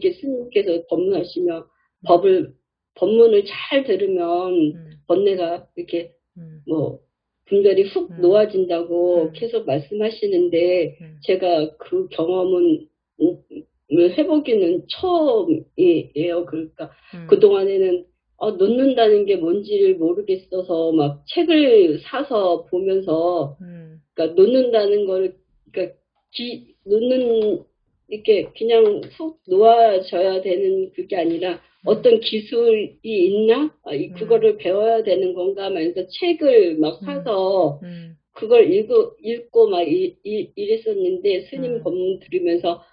이렇게 스님께서 법문하시면 법문을 잘 들으면 번뇌가 이렇게 뭐 분별이 훅 놓아진다고 계속 말씀하시는데 제가 그 경험은 해보기는 처음이에요. 그러니까 그동안에는 놓는다는 게 뭔지를 모르겠어서 막 책을 사서 보면서 그러니까 놓는다는 거를 그러니까 놓는 이렇게 그냥 훅 놓아져야 되는 그게 아니라 어떤 기술이 있나? 그거를 배워야 되는 건가? 하면서 책을 막 사서 그걸 읽고 막 이랬었는데 스님 법문 들으면서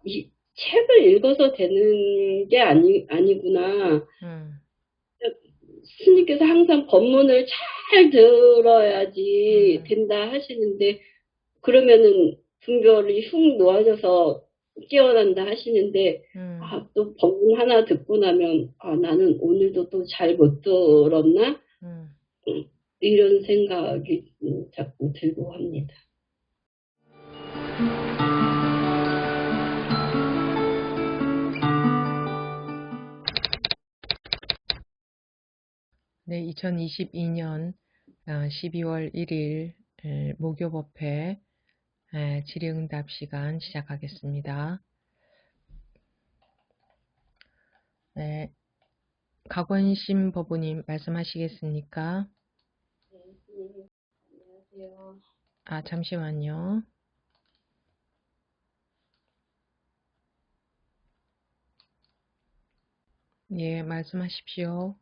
이 책을 읽어서 되는 게 아니구나. 스님께서 항상 법문을 잘 들어야지 된다 하시는데 그러면은 분별이 훅 놓아져서 깨어난다 하시는데 또 법문 하나 듣고 나면 나는 오늘도 또 잘 못 들었나? 이런 생각이 자꾸 들고 합니다. 네, 2022년 12월 1일 목요법회 질의응답 시간 시작하겠습니다. 네, 각원심 법우님 말씀하시겠습니까? 네, 안녕하세요. 잠시만요. 예, 말씀하십시오.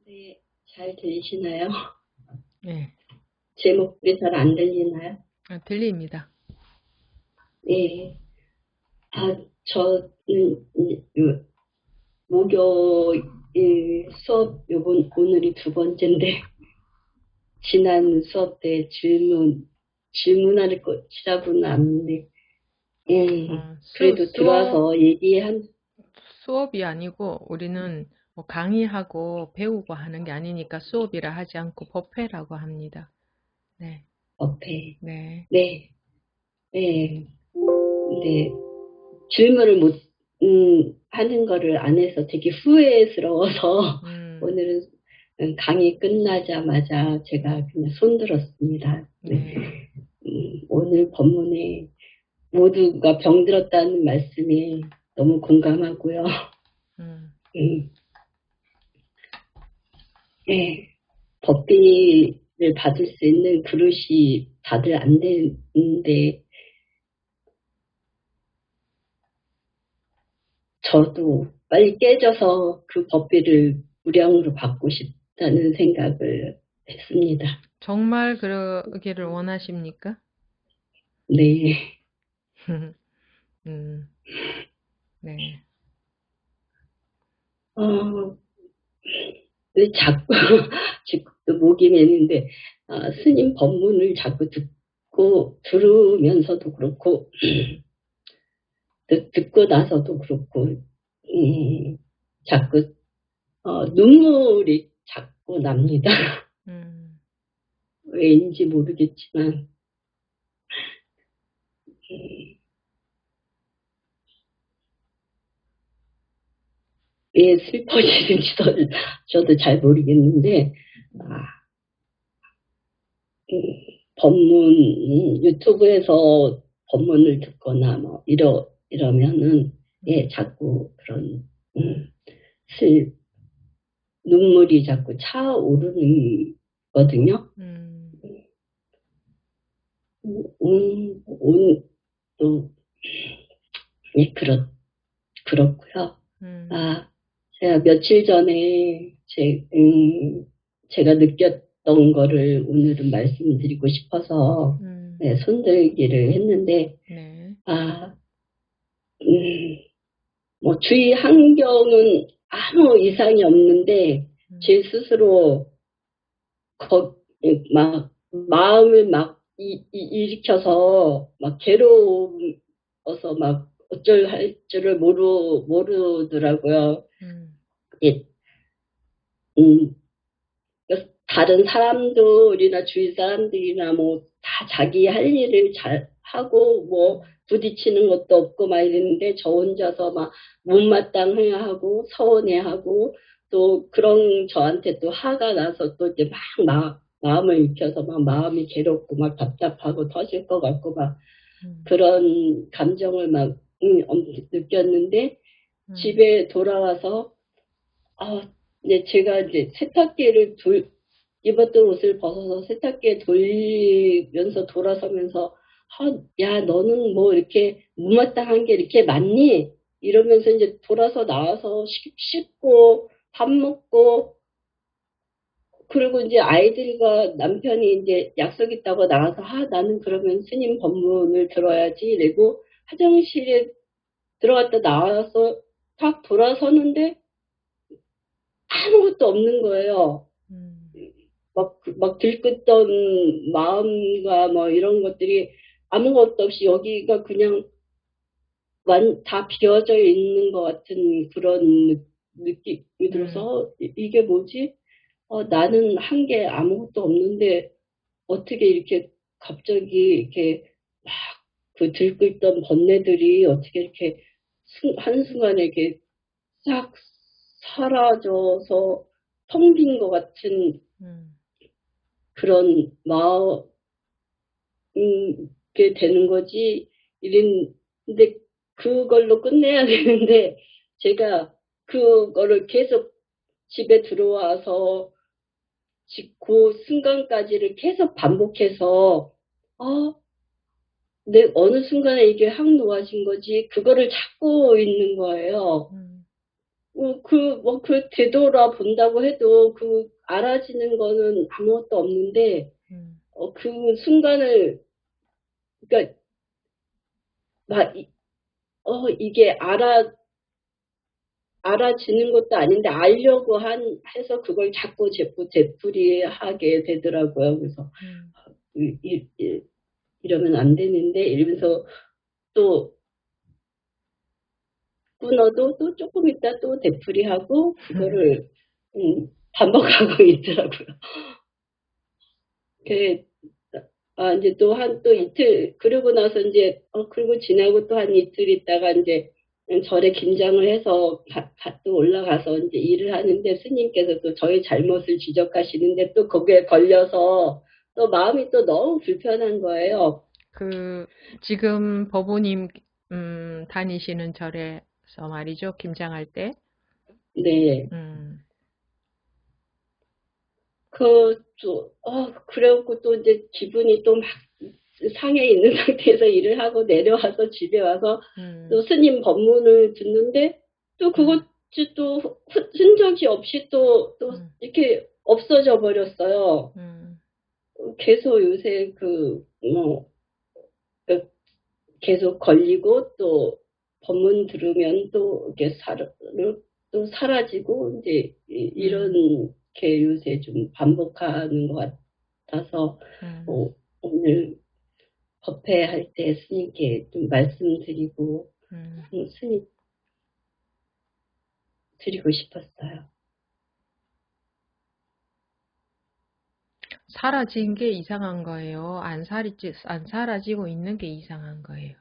네, 잘 들리시나요? 네. 제 목소리 잘 안 들리나요? 들립니다. 네. 저는 목요일 수업 오늘이 두 번째인데 지난 수업 때 질문할 것이라고는 아는데 그래도 들어와서 얘기한 수업이 아니고 우리는 뭐 강의하고 배우고 하는 게 아니니까 수업이라 하지 않고 법회라고 합니다. 네. 법회. 네. 네. 네. 근데 질문을 못 하는 거를 안 해서 되게 후회스러워서 오늘은 강의 끝나자마자 제가 그냥 손들었습니다. 네. 오늘 법문에 모두가 병들었다는 말씀에 너무 공감하고요. 네, 법비를 받을 수 있는 그릇이 다들 안 되는데 저도 빨리 깨져서 그 법비를 무량으로 받고 싶다는 생각을 했습니다. 정말 그러기를 원하십니까? 네. 네. 왜 자꾸 목이 메는데 스님 법문을 자꾸 들으면서도 그렇고 듣고 나서도 그렇고 자꾸 눈물이 자꾸 납니다. 왜인지 모르겠지만 왜 슬퍼지는지 저도 잘 모르겠는데 법문 유튜브에서 법문을 듣거나 뭐 이러면은 자꾸 그런 눈물이 자꾸 차오르는 거든요. 또 그렇고요. 제가 며칠 전에 제가 느꼈던 거를 오늘은 말씀드리고 싶어서 손들기를 했는데 뭐 주위 환경은 아무 이상이 없는데 제 스스로 막 마음을 막 일으켜서 막 괴로워서 막 어쩔 할 줄을 모르더라고요. 다른 사람들이나 주위 사람들이나 뭐 다 자기 할 일을 잘 하고 뭐 부딪히는 것도 없고 막 이랬는데 저 혼자서 막 못마땅해하고 서운해하고 또 그런 저한테 또 화가 나서 또 이제 막 마음을 익혀서 막 마음이 괴롭고 막 답답하고 터질 것 같고 막 음, 그런 감정을 막 느꼈는데 음, 집에 돌아와서 이제 제가 이제 세탁기를 입었던 옷을 벗어서 세탁기에 돌리면서 돌아서면서 야, 너는 뭐 이렇게 못마땅한 게 이렇게 많니? 이러면서 이제 돌아서 나와서 씻고 밥 먹고 그리고 이제 아이들과 남편이 이제 약속 있다고 나가서 나는 그러면 스님 법문을 들어야지 이러고 화장실에 들어갔다 나와서 딱 돌아서는데 아무것도 없는 거예요. 음, 막 들끓던 마음과 뭐 이런 것들이 아무것도 없이 여기가 그냥 다 비어져 있는 것 같은 그런 느낌이 음, 들어서 이게 뭐지? 나는 한 게 아무것도 없는데 어떻게 이렇게 갑자기 이렇게 막 그 들끓던 번뇌들이 어떻게 이렇게 한순간에 이렇게 싹 사라져서 텅 빈 것 같은 음, 그런 게 되는 거지. 근데 그걸로 끝내야 되는데 제가 그거를 계속 집에 들어와서 그 순간까지를 계속 반복해서 아, 어느 순간에 이게 확 놓아진 거지. 그거를 찾고 있는 거예요. 음, 되돌아 본다고 해도 알아지는 거는 아무것도 없는데, 음, 그 순간을, 그러니까, 막, 이게 알아지는 것도 아닌데, 알려고 해서 그걸 자꾸 되풀이하게 되더라고요. 그래서, 음, 이러면 안 되는데, 이러면서 또 끊어도 또 조금 있다 또 되풀이하고, 그거를, 반복하고 있더라고요. 그, 이제 또 이틀, 그러고 나서 이제, 그리고 지나고 또 한 이틀 있다가 이제 절에 김장을 해서 또 올라가서 이제 일을 하는데 스님께서 또 저의 잘못을 지적하시는데 또 거기에 걸려서 또 마음이 또 너무 불편한 거예요. 그, 지금 법우님, 다니시는 절에서 말이죠. 김장할 때. 네. 음, 그래갖고 또 이제 기분이 또 막 상해 있는 상태에서 일을 하고 내려와서 집에 와서 또 음, 스님 법문을 듣는데 또 음, 그것이 또 흔적이 없이 또 음, 이렇게 없어져 버렸어요. 음, 계속 요새 그 계속 걸리고 또 법문 들으면 또 이렇게 또 사라지고 이제 음, 이렇게 요새 좀 반복하는 것 같아서 음. 어, 오늘 법회할 때 스님께 좀 말씀드리고 음. 스님 드리고 싶었어요. 사라진 게 이상한 거예요. 안 사라지고 있는 게 이상한 거예요.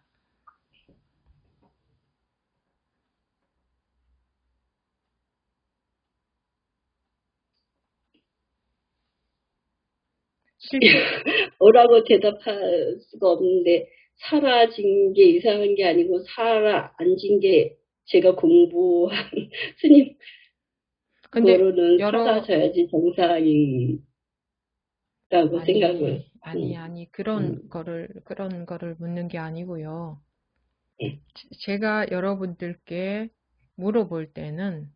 실, 뭐라고 대답할 수가 없는데 사라진 게 이상한 게 아니고 살아앉은 게 제가 공부한 스님 근데 거로는 여러, 사라져야지 정상이라고 생각을. 아니, 음, 그런 거를 묻는 게 아니고요. 예. 제가 여러분들께 물어볼 때는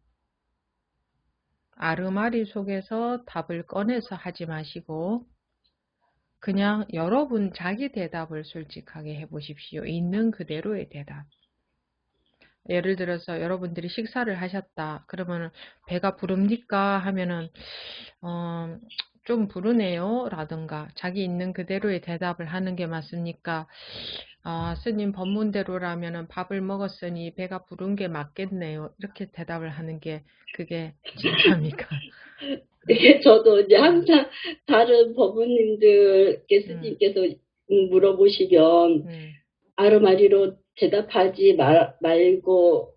아르마리 속에서 답을 꺼내서 하지 마시고, 그냥 여러분 자기 대답을 솔직하게 해보십시오. 있는 그대로의 대답. 예를 들어서 여러분들이 식사를 하셨다. 그러면 배가 부릅니까? 하면은 어, 좀 부르네요. 라든가 자기 있는 그대로의 대답을 하는 게 맞습니까? 스님 법문대로라면은 밥을 먹었으니 배가 부른 게 맞겠네요. 이렇게 대답을 하는 게 그게 진짜입니까? 저도 이제 음, 항상 다른 법부님들 음, 스님께서 물어보시면 음. 아르마리로 대답하지 말고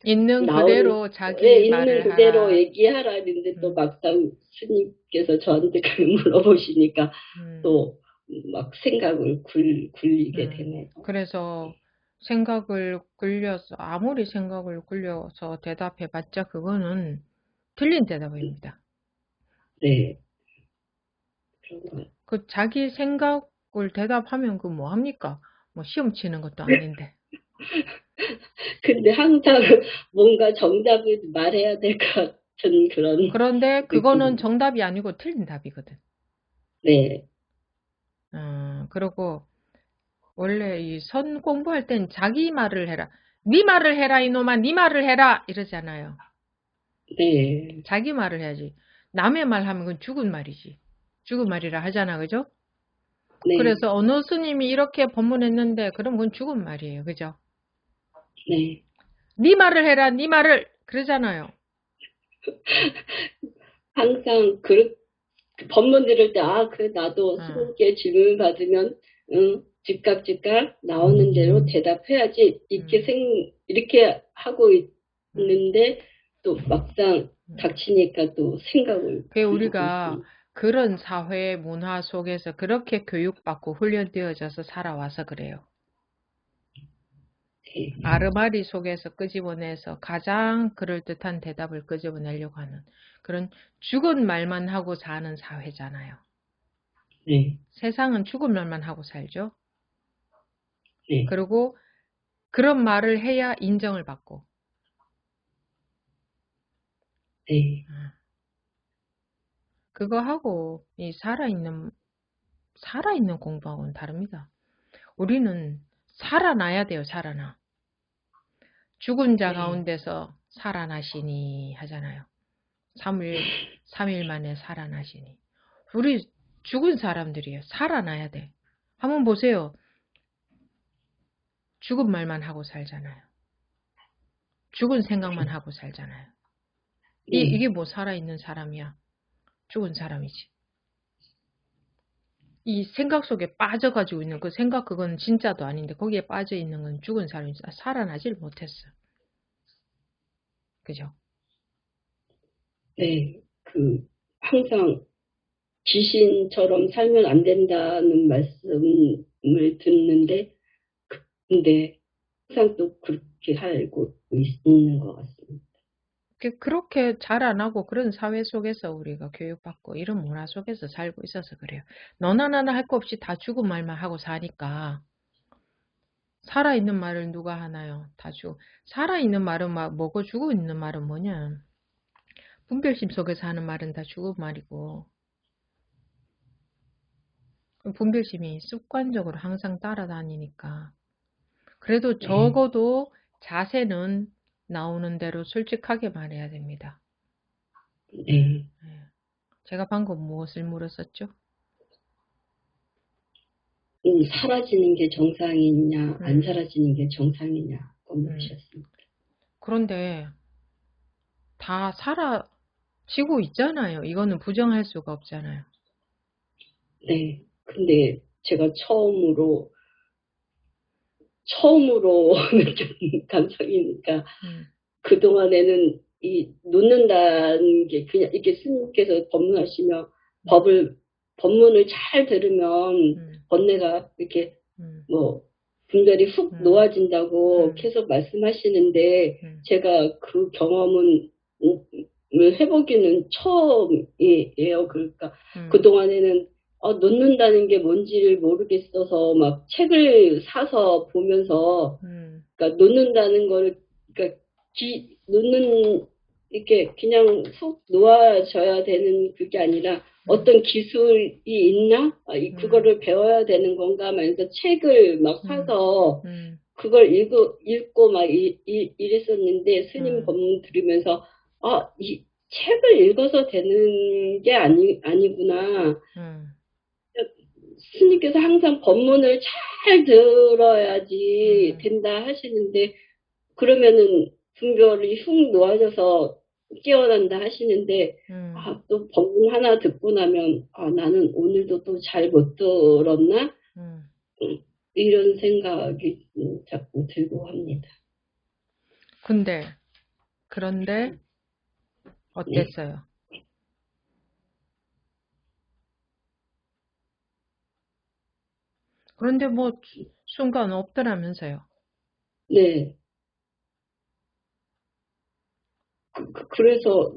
있는 나오는 그대로 예, 자기 있는 말을 그대로 하라. 얘기하라는데 또 음, 막상 스님께서 저한테 그 물어보시니까 음, 또 막 생각을 굴리게 되네요. 그래서 생각을 굴려서, 아무리 생각을 굴려서 대답해봤자 그거는 틀린 대답입니다. 네, 그런 것 같아요. 그 자기 생각을 대답하면 그 뭐 합니까? 뭐 시험 치는 것도 아닌데. 근데 항상 뭔가 정답을 말해야 될 것 같은 그런 그런데 그거는 느낌. 정답이 아니고 틀린 답이거든. 네, 그리고 원래 이 선 공부할 땐 자기 말을 해라. 네 말을 해라 이놈아, 네 말을 해라 이러잖아요. 네, 자기 말을 해야지. 남의 말 하면 그건 죽은 말이지. 죽은 말이라 하잖아, 그죠? 네, 그래서 어느 스님이 이렇게 법문했는데 그럼 그건 죽은 말이에요, 그죠? 네. 네 말을 해라, 네 말을 그러잖아요. 항상 그 법문 들을 때, 아, 그래, 나도 어, 스님께 질문 받으면, 응, 즉각 나오는 대로 대답해야지. 음, 이렇게 하고 음, 있는데, 또 막상 음. 닥치니까 또 생각을 그 굴리고 우리가 있습니다. 그런 사회 문화 속에서 그렇게 교육받고 훈련되어져서 살아와서 그래요. 네, 아르마리 속에서 끄집어내서 가장 그럴듯한 대답을 끄집어내려고 하는 그런 죽은 말만 하고 사는 사회잖아요. 네, 세상은 죽은 말만 하고 살죠. 네, 그리고 그런 말을 해야 인정을 받고. 네, 그거하고 이 살아있는 공부하고는 다릅니다. 우리는 살아나야 돼요, 살아나. 죽은 자 네, 가운데서 살아나시니 하잖아요. 3일 만에 살아나시니. 우리 죽은 사람들이에요. 살아나야 돼. 한번 보세요. 죽은 말만 하고 살잖아요. 죽은 생각만 하고 살잖아요. 네, 이게 뭐 살아있는 사람이야. 죽은 사람이지. 이 생각 속에 빠져가지고 있는 그 생각 그건 진짜도 아닌데 거기에 빠져 있는 건 죽은 사람이지. 살아나질 못했어. 그죠? 네. 항상 귀신처럼 살면 안 된다는 말씀을 듣는데, 근데 항상 또 그렇게 살고 있는 것 같습니다. 그렇게 잘 안 하고 그런 사회 속에서 우리가 교육받고 이런 문화 속에서 살고 있어서 그래요. 너나 나나 할 거 없이 다 죽은 말만 하고 사니까 살아있는 말을 누가 하나요? 다 살아있는 말은 뭐고 죽어 있는 말은 뭐냐? 분별심 속에서 하는 말은 다 죽은 말이고 분별심이 습관적으로 항상 따라다니니까 그래도 네. 적어도 자세는 나오는 대로 솔직하게 말해야 됩니다. 예, 네. 예. 제가 방금 무엇을 물었었죠? 사라지는 게 정상이냐, 안 음, 사라지는 게 정상이냐고 음. 물으셨습니다. 그런데 다 사라지고 있잖아요. 이거는 부정할 수가 없잖아요. 네. 근데 제가 처음으로 느낀 감정이니까, 음, 그동안에는 놓는다는 게 그냥 이렇게 스님께서 법문하시며 음, 법문을 잘 들으면 음, 번뇌가 이렇게 음, 뭐 분별이 훅 음, 놓아진다고 음, 계속 말씀하시는데 음, 제가 그 경험은 해보기는 처음이에요. 그러니까 음, 그동안에는 놓는다는 게 뭔지를 모르겠어서 막 책을 사서 보면서 음, 그러니까 놓는다는 거를 그러니까 놓는 이렇게 그냥 속 놓아져야 되는 그게 아니라 음, 어떤 기술이 있나? 음, 그거를 배워야 되는 건가? 하면서 책을 막 음, 사서 음, 그걸 읽고 막 이랬었는데 스님 음, 법문 들으면서 이 책을 읽어서 되는 게 아니구나. 음, 스님께서 항상 법문을 잘 들어야지 음, 된다 하시는데 그러면은 분별이 훅 놓아져서 깨어난다 하시는데 음, 또 법문 하나 듣고 나면 나는 오늘도 또 잘 못 들었나? 음. 음, 이런 생각이 자꾸 들고 합니다. 그런데 네. 어땠어요? 그런데 뭐 순간 없더라면서요. 네. 그래서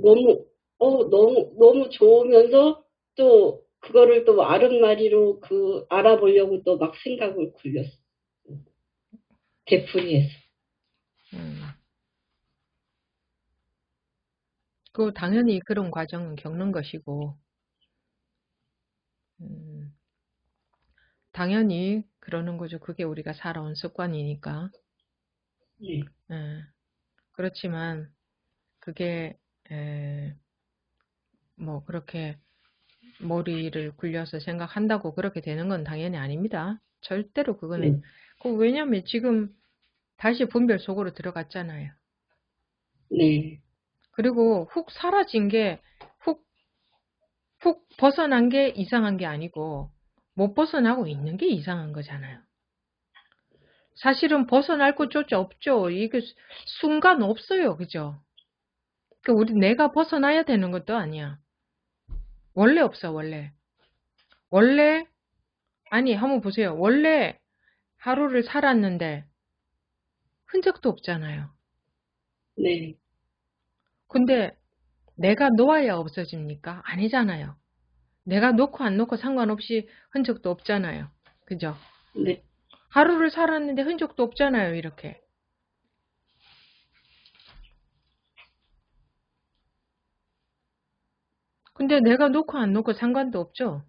너무 좋으면서 또 그거를 또 아른마리로 알아보려고 또 막 생각을 굴렸어. 되풀이해서. 음. 당연히 그런 과정은 겪는 것이고, 음, 당연히 그러는 거죠. 그게 우리가 살아온 습관이니까. 네. 예. 그렇지만 그게 뭐 그렇게 머리를 굴려서 생각한다고 그렇게 되는 건 당연히 아닙니다. 절대로 그거는. 네. 왜냐면 지금 다시 분별 속으로 들어갔잖아요. 네. 그리고 훅 사라진 게, 훅 벗어난 게 이상한 게 아니고, 못 벗어나고 있는 게 이상한 거잖아요. 사실은 벗어날 곳조차 없죠. 이게 순간 없어요. 그죠? 내가 벗어나야 되는 것도 아니야. 원래 없어, 원래. 원래, 아니, 한번 보세요. 원래 하루를 살았는데 흔적도 없잖아요. 네. 근데 내가 놓아야 없어집니까? 아니잖아요. 내가 놓고 안 놓고 상관없이 흔적도 없잖아요. 그죠? 네. 하루를 살았는데 흔적도 없잖아요, 이렇게. 근데 내가 놓고 안 놓고 상관도 없죠?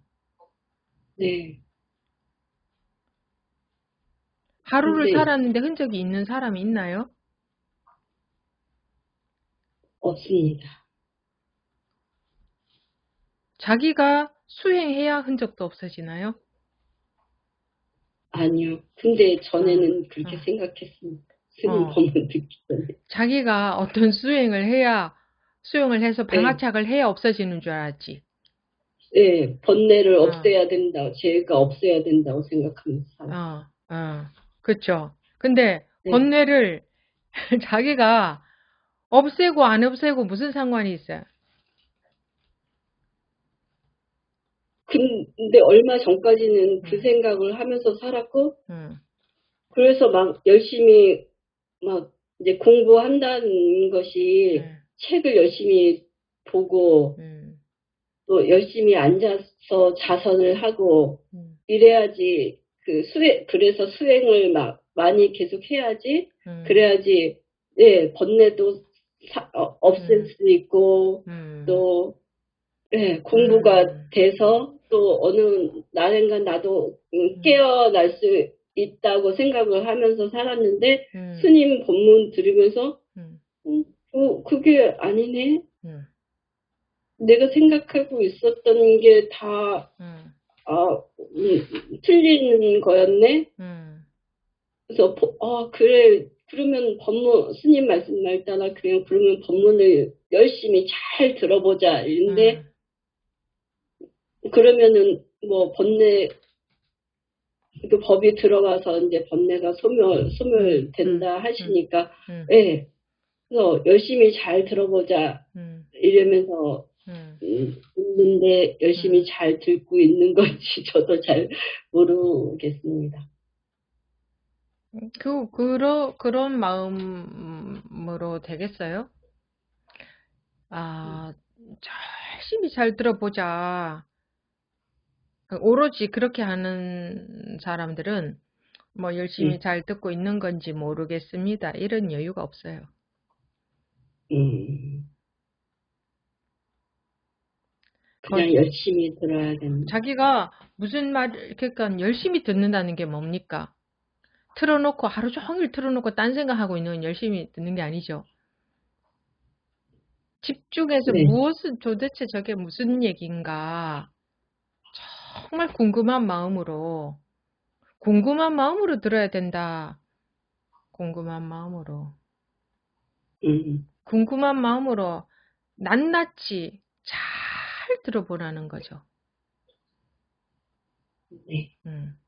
네. 하루를 근데 살았는데 흔적이 있는 사람이 있나요? 없습니다. 자기가 수행해야 흔적도 없어지나요? 아니요. 근데 어, 전에는 그렇게 어, 생각했습니다. 스님 어. 법문 듣기 전에. 자기가 어떤 수행을 해서 네. 방아착을 해야 없어지는 줄 알았지. 네. 번뇌를 어, 없애야 된다. 죄가 없애야 된다고 생각하면서 살았어요. 그쵸. 근데 네. 번뇌를 자기가 없애고 안 없애고 무슨 상관이 있어요? 근데 얼마 전까지는 그 응, 생각을 하면서 살았고, 응, 그래서 막 열심히 막 이제 공부한다는 것이 응, 책을 열심히 보고 응, 또 열심히 앉아서 자선을 하고 응, 이래야지 그래서 수행을 막 많이 계속 해야지 응, 그래야지 예, 번뇌도 없앨 응, 수 있고 응, 또 예, 공부가 응, 돼서 또 어느 날엔간 나도 응, 깨어날 수 있다고 생각을 하면서 살았는데 응, 스님 법문 들으면서 응, 그게 아니네. 응, 내가 생각하고 있었던 게 다 응, 틀린 거였네. 응, 그래서 그래 그러면 법문 스님 말씀 따라 그러면 법문을 열심히 잘 들어보자. 응, 이런데 그러면은 뭐 번뇌 그 법이 들어와서 이제 번뇌가 응, 응, 소멸된다 응, 하시니까 응, 예. 그래서 열심히 잘 들어보자 응, 이러면서 응, 있는데 열심히 응. 잘 듣고 있는 건지 저도 잘 모르겠습니다. 그런 마음으로 되겠어요? 아, 열심히 잘 들어보자. 오로지 그렇게 하는 사람들은 뭐 열심히 네. 잘 듣고 있는 건지 모르겠습니다. 이런 여유가 없어요. 음, 그 그냥 열심히 들어야겠네. 자기가 무슨 그러니까 열심히 듣는다는 게 뭡니까? 틀어놓고 하루 종일 틀어놓고 딴 생각하고 있는 건 열심히 듣는 게 아니죠. 집중해서 네. 도대체 저게 무슨 얘기인가? 정말 궁금한 마음으로 들어야 된다. 궁금한 마음으로. 음, 궁금한 마음으로 낱낱이 잘 들어보라는 거죠. 네. 음.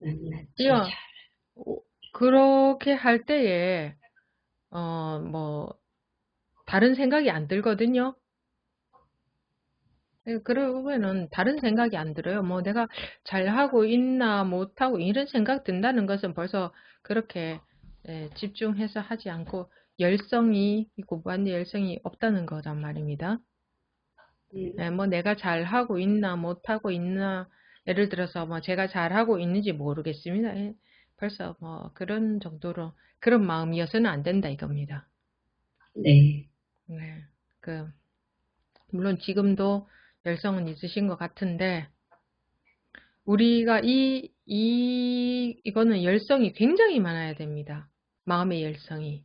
만났죠. 야, 그렇게 할 때에, 뭐, 다른 생각이 안 들거든요. 그러면은 다른 생각이 안 들어요. 뭐 내가 잘하고 있나 못하고 이런 생각 든다는 것은 벌써 그렇게 집중해서 하지 않고 열성이, 이 공부하는 열성이 없다는 거란 말입니다. 뭐 내가 잘하고 있나 못하고 있나, 예를 들어서 뭐 제가 잘하고 있는지 모르겠습니다. 벌써 뭐 그런 정도로 그런 마음이어서는 안 된다 이겁니다. 네. 네. 물론 지금도 열성은 있으신 것 같은데, 우리가 이거는 열성이 굉장히 많아야 됩니다. 마음의 열성이.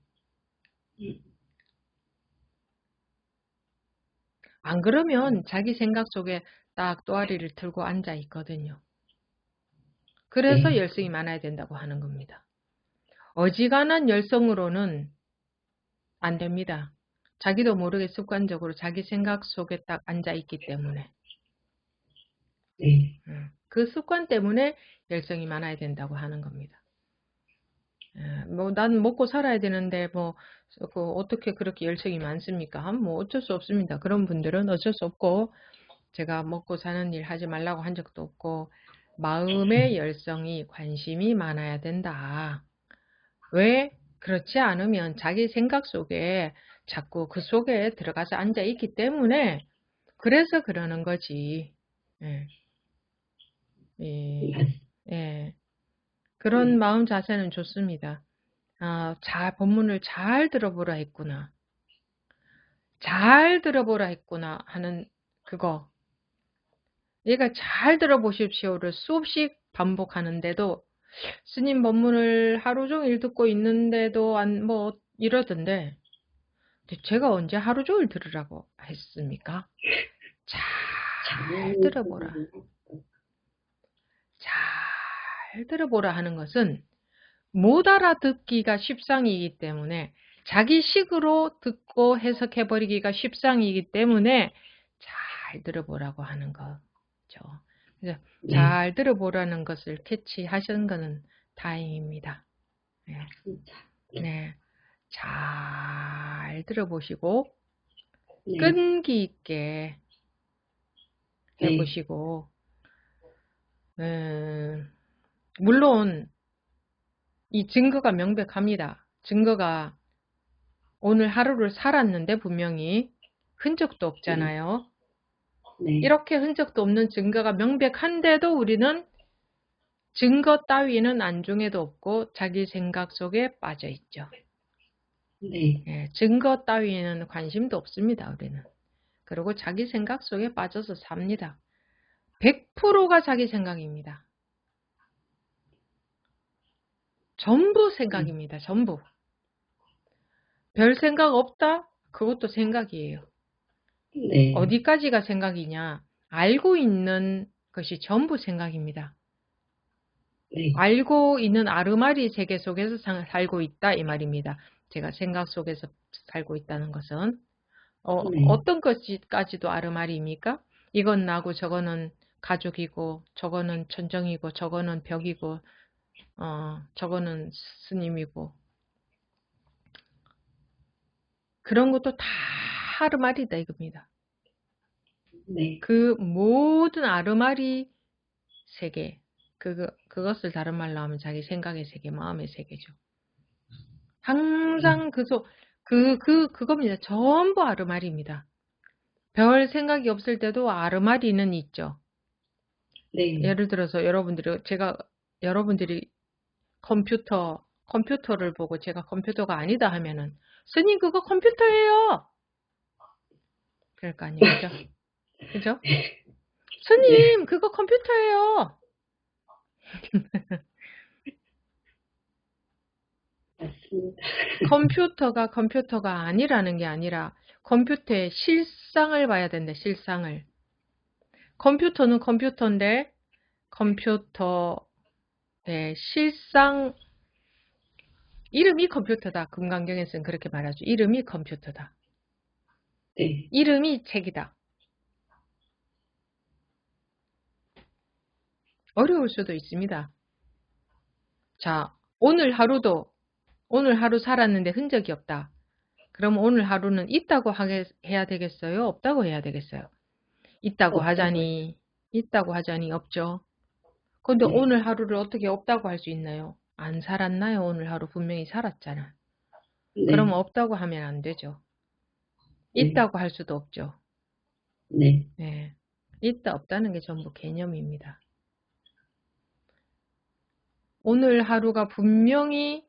안 그러면 자기 생각 속에 딱 또아리를 틀고 앉아 있거든요. 그래서 네. 열성이 많아야 된다고 하는 겁니다. 어지간한 열성으로는 안 됩니다. 자기도 모르게 습관적으로 자기 생각 속에 딱 앉아 있기 때문에. 네. 그 습관 때문에 열성이 많아야 된다고 하는 겁니다. 뭐, 난 먹고 살아야 되는데, 뭐, 어떻게 그렇게 열정이 많습니까? 뭐, 어쩔 수 없습니다. 그런 분들은 어쩔 수 없고, 제가 먹고 사는 일 하지 말라고 한 적도 없고, 마음의 열성이, 관심이 많아야 된다. 왜? 그렇지 않으면 자기 생각 속에 자꾸 그 속에 들어가서 앉아 있기 때문에, 그래서 그러는 거지. 예. 예. 예. 그런 마음 자세는 좋습니다. 본문을 잘 들어보라 했구나. 잘 들어보라 했구나 하는 그거. 얘가 잘 들어보십시오를 수없이 반복하는데도 스님 본문을 하루 종일 듣고 있는데도 뭐 이러던데, 제가 언제 하루 종일 들으라고 했습니까? 잘 들어보라. 잘 들어보라 하는 것은 못 알아듣기가 십상이기 때문에, 자기 식으로 듣고 해석해버리기가 십상이기 때문에 잘 들어보라고 하는 거죠. 그래서 잘 들어보라는 것을 캐치하신 거는 다행입니다. 네. 네. 잘 들어보시고 끈기 있게 해보시고, 물론 이 증거가 명백합니다. 증거가 오늘 하루를 살았는데 분명히 흔적도 없잖아요. 이렇게 흔적도 없는 증거가 명백한데도 우리는 증거 따위는 안중에도 없고 자기 생각 속에 빠져 있죠. 증거 따위는 관심도 없습니다, 우리는. 그리고 자기 생각 속에 빠져서 삽니다. 100%가 자기 생각입니다. 전부 생각입니다, 전부. 별 생각 없다? 그것도 생각이에요. 어디까지가 생각이냐? 알고 있는 것이 전부 생각입니다. 알고 있는 아르마리 세계 속에서 살고 있다 이 말입니다. 제가 생각 속에서 살고 있다는 것은 어떤 것까지도 아르마리입니까? 이건 나고 저거는 가족이고 저거는 천정이고 저거는 벽이고 저거는 스님이고, 그런 것도 다 아르마리다 이겁니다. 그 모든 아르마리 세계, 그것을 다른 말로 하면 자기 생각의 세계, 마음의 세계죠. 항상 그겁니다. 전부 아르마리입니다. 별 생각이 없을 때도 아르마리는 있죠. 예를 들어서 여러분들이 컴퓨터를 보고 제가 컴퓨터가 아니다 하면은, 스님 그거 컴퓨터예요. 그럴 거 아니겠죠? 그죠? 스님 그거 컴퓨터예요. 컴퓨터가 아니라는 게 아니라 컴퓨터의 실상을 봐야 된다. 실상을. 컴퓨터는 컴퓨터인데 컴퓨터의 실상, 이름이 컴퓨터다. 금강경에서는 그렇게 말하죠. 이름이 컴퓨터다. 이름이 책이다. 어려울 수도 있습니다. 자, 오늘 하루 살았는데 흔적이 없다. 그럼 오늘 하루는 있다고 해야 되겠어요? 없다고 해야 되겠어요? 있다고 하자니 없죠. 근데 네. 오늘 하루를 어떻게 없다고 할 수 있나요? 안 살았나요? 오늘 하루 분명히 살았잖아. 그럼 네. 없다고 하면 안 되죠. 네. 있다고 할 수도 없죠. 네. 네. 있다 없다는 게 전부 개념입니다. 오늘 하루가 분명히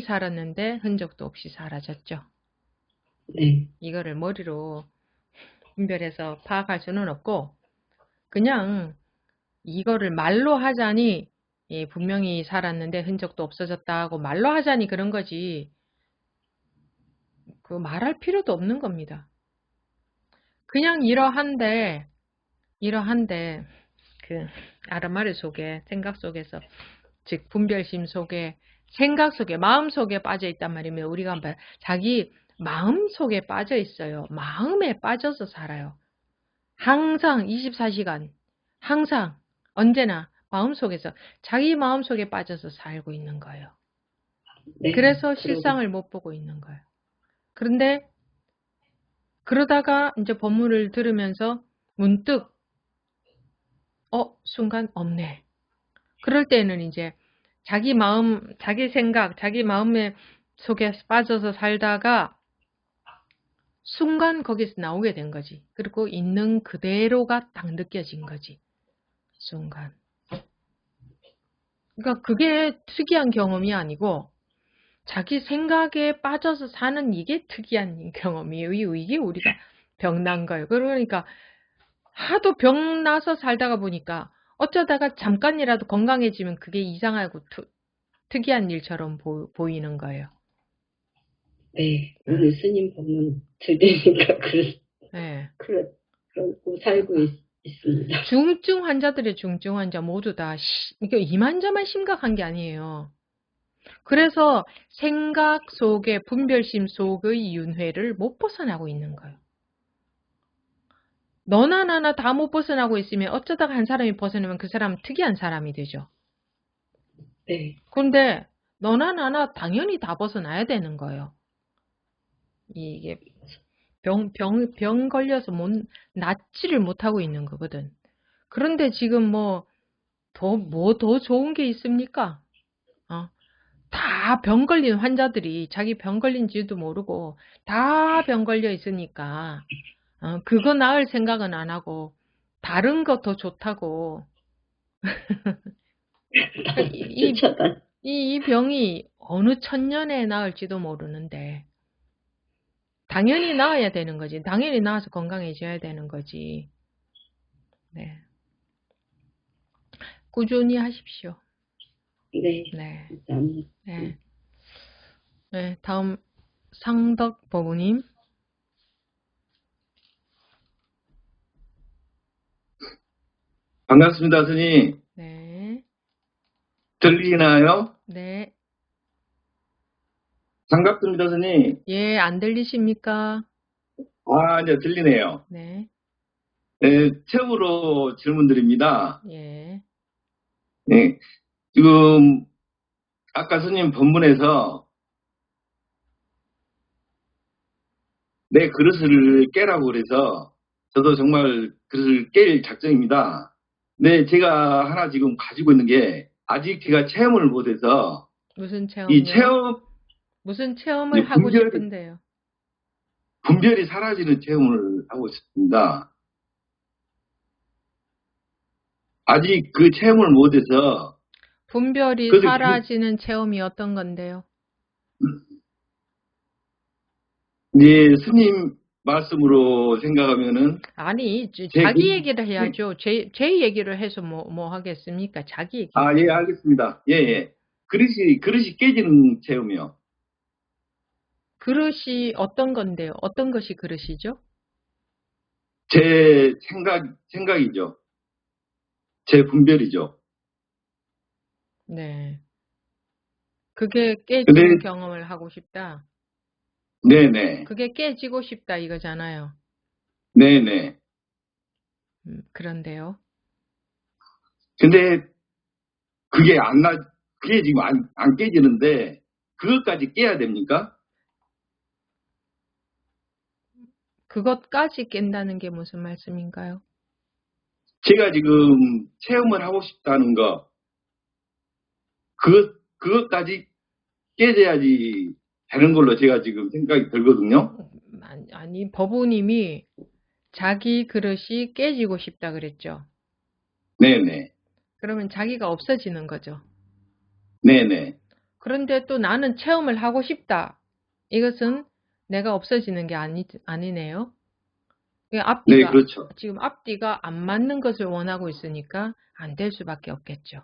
살았는데 흔적도 없이 사라졌죠. 네. 이거를 머리로 분별해서 파악할 수는 없고 그냥 이거를 말로 하자니 예, 분명히 살았는데 흔적도 없어졌다 하고 말로 하자니 그런 거지 그 말할 필요도 없는 겁니다. 그냥 이러한데 그 아르마르 속에 생각 속에서 즉 분별심 속에 생각 속에 마음 속에 빠져 있단 말이면 우리가 한번 자기 마음 속에 빠져 있어요. 마음에 빠져서 살아요. 항상 24시간 항상 언제나 마음속에서 자기 마음속에 빠져서 살고 있는 거예요. 네. 그래서 실상을 못 보고 있는 거예요. 그런데 그러다가 이제 법문을 들으면서 문득 순간 없네. 그럴 때는 이제 자기 마음, 자기 생각, 자기 마음의 속에 빠져서 살다가 순간 거기서 나오게 된 거지. 그리고 있는 그대로가 딱 느껴진 거지. 순간. 그러니까 그게 특이한 경험이 아니고 자기 생각에 빠져서 사는 이게 특이한 경험이에요. 이게 우리가 병난 거예요. 그러니까 하도 병나서 살다가 보니까 어쩌다가 잠깐이라도 건강해지면 그게 이상하고 특이한 일처럼 보이는 거예요. 네. 오늘 스님 법문 들으니까 네. 그러고 살고 있습니다. 중증 환자들의 중증 환자 모두 다 이게 이만저만 심각한 게 아니에요. 그래서 생각 속에 분별심 속의 윤회를 못 벗어나고 있는 거예요. 너나 나나 다 못 벗어나고 있으면 어쩌다가 한 사람이 벗어나면 그 사람은 특이한 사람이 되죠. 네. 근데 너나 나나 당연히 다 벗어나야 되는 거예요. 이게 병 걸려서 낫지를 못하고 있는 거거든. 그런데 지금 뭐 더 좋은 게 있습니까? 다 병 걸린 환자들이 자기 병 걸린지도 모르고 다 병 걸려 있으니까 그거 나을 생각은 안 하고 다른 거 더 좋다고 쫓아다. 이 병이 어느 천년에 나을지도 모르는데 당연히 나아야 되는 거지. 당연히 나아서 건강해져야 되는 거지. 네. 꾸준히 하십시오. 네. 네. 감사합니다. 네. 네. 다음 상덕 법우님. 반갑습니다, 스님. 네. 들리나요? 네. 반갑습니다, 스님. 예, 안 들리십니까? 이제 들리네요. 네. 네, 처음으로 질문드립니다. 예. 네, 지금, 아까 스님 본문에서 내 그릇을 깨라고 그래서 저도 정말 그릇을 깰 작정입니다. 네, 제가 하나 지금 가지고 있는 게 아직 제가 체험을 못해서 무슨 이 체험요? 무슨 체험을 이제 하고 싶은데요? 분별이 사라지는 체험을 하고 싶습니다. 아직 그 체험을 못해서 분별이 그래도 사라지는 체험이 어떤 건데요? 이제 스님 말씀으로 생각하면은 아니, 제 자기 그- 얘기를 네. 해야죠. 제 얘기를 해서 뭐 하겠습니까? 자기 얘기. 예, 알겠습니다. 예, 예. 그릇이 깨지는 체험이요. 그릇이 어떤 건데요? 어떤 것이 그릇이죠? 제 생각이죠. 제 분별이죠. 네. 그게 깨지는 근데, 경험을 하고 싶다. 네네. 그게 깨지고 싶다 이거잖아요. 네네. 그런데요. 근데, 그게 그게 지금 안 깨지는데 그것까지 깨야 됩니까? 그것까지 깬다는 게 무슨 말씀인가요? 제가 지금 체험을 하고 싶다는 거, 그것까지 깨져야지 되는 걸로 제가 지금 생각이 들거든요. 아니, 법우님이 자기 그릇이 깨지고 싶다 그랬죠. 네네. 그러면 자기가 없어지는 거죠. 네네. 그런데 또 나는 체험을 하고 싶다. 이것은 내가 없어지는 게 아니네요. 네, 그렇죠. 지금 앞뒤가 안 맞는 것을 원하고 있으니까 안 될 수밖에 없겠죠.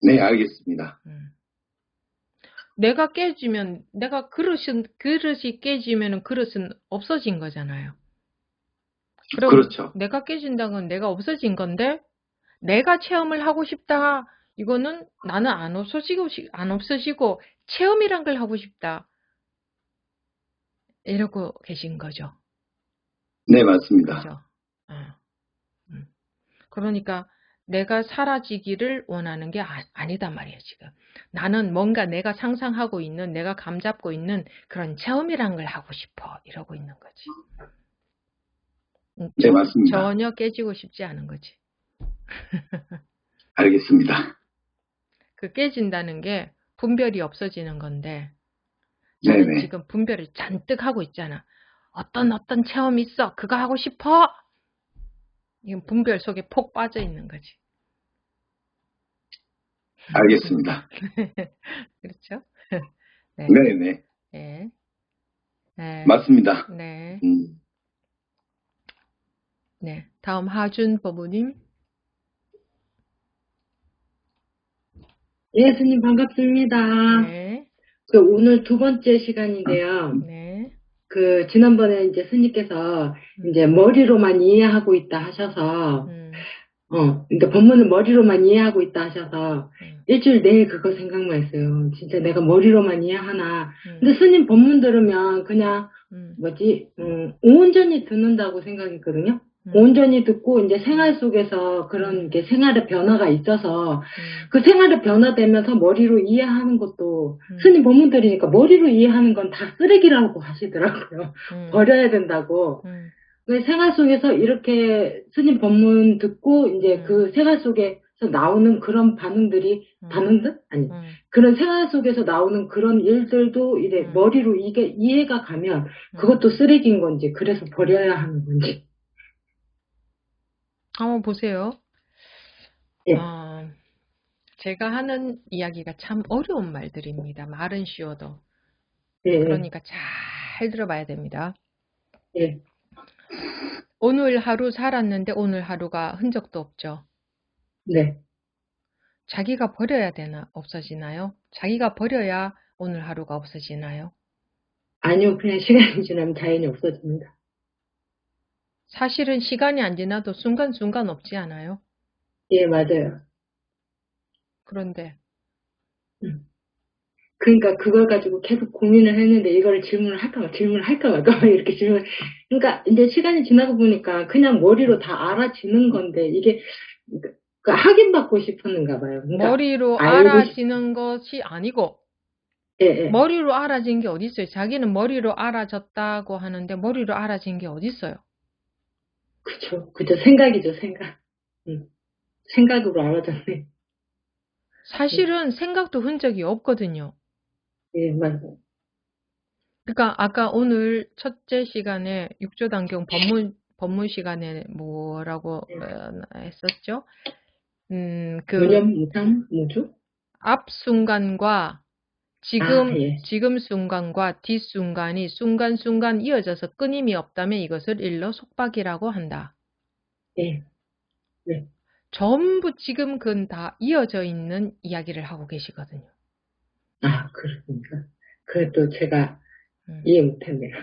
네, 알겠습니다. 내가 깨지면, 그릇이 깨지면 그릇은 없어진 거잖아요. 그럼 그렇죠. 내가 깨진다는 건 내가 없어진 건데, 내가 체험을 하고 싶다. 이거는 나는 안 없어지고 체험이란 걸 하고 싶다. 이러고 계신 거죠. 네, 맞습니다. 그죠? 그러니까 내가 사라지기를 원하는 게 아니다 말이에요, 지금. 나는 뭔가 내가 상상하고 있는, 내가 감잡고 있는 그런 체험이란 걸 하고 싶어. 이러고 있는 거지. 네, 맞습니다. 전혀 깨지고 싶지 않은 거지. 알겠습니다. 그 깨진다는 게 분별이 없어지는 건데, 나는 네네. 지금 분별을 잔뜩 하고 있잖아. 어떤 체험이 있어. 그거 하고 싶어. 이건 분별 속에 폭 빠져 있는 거지. 알겠습니다. 그렇죠? 네. 네네. 네. 네. 맞습니다. 네. 네. 다음 하준 법우님. 예, 스님 반갑습니다. 네. 오늘 두 번째 시간인데요. 네. 지난번에 이제 스님께서 이제 머리로만 이해하고 있다 하셔서, 그러니까 법문을 머리로만 이해하고 있다 하셔서, 일주일 내내 그거 생각만 했어요. 진짜 내가 머리로만 이해하나. 근데 스님 법문 들으면 그냥, 온전히 듣는다고 생각했거든요. 온전히 듣고 이제 생활 속에서 그런 게 생활의 변화가 있어서 그 생활의 변화되면서 머리로 이해하는 것도 스님 법문 들으니까 머리로 이해하는 건 다 쓰레기라고 하시더라고요. 버려야 된다고. 그 생활 속에서 이렇게 스님 법문 듣고 이제 그 생활 속에서 나오는 그런 반응들? 아니. 그런 생활 속에서 나오는 그런 일들도 이제 머리로 이게 이해가 가면 그것도 쓰레기인 건지 그래서 버려야 하는 건지. 한번 보세요. 예. 제가 하는 이야기가 참 어려운 말들입니다. 말은 쉬워도. 예. 그러니까 잘 들어봐야 됩니다. 예. 오늘 하루 살았는데 오늘 하루가 흔적도 없죠. 네. 자기가 버려야 되나? 없어지나요? 자기가 버려야 오늘 하루가 없어지나요? 아니요. 그냥 시간이 지나면 자연히 없어집니다. 사실은 시간이 안 지나도 순간순간 없지 않아요? 예, 맞아요. 그런데 그러니까 그걸 가지고 계속 고민을 했는데 이걸 질문을 할까 말까 이렇게 그러니까 이제 시간이 지나고 보니까 그냥 머리로 다 알아지는 건데 이게 확인받고 싶었는가 봐요. 그러니까 머리로 알아지는 것이 아니고 예. 머리로 알아진 게 어디 있어요? 자기는 머리로 알아졌다고 하는데 머리로 알아진 게 어디 있어요? 그쵸. 생각이죠, 생각. 생각으로 알아졌네. 사실은 생각도 흔적이 없거든요. 예, 맞아요. 그러니까 아까 오늘 첫째 시간에 육조단경 법문 시간에 뭐라고 했었죠? 무념, 무상, 무주? 앞 순간과 예. 지금 순간과 뒷 순간이 순간순간 이어져서 끊임이 없다면 이것을 일러 속박이라고 한다. 예. 네. 전부 지금 그건 다 이어져 있는 이야기를 하고 계시거든요. 아, 그렇습니까? 그래도 제가 이해 못했네요.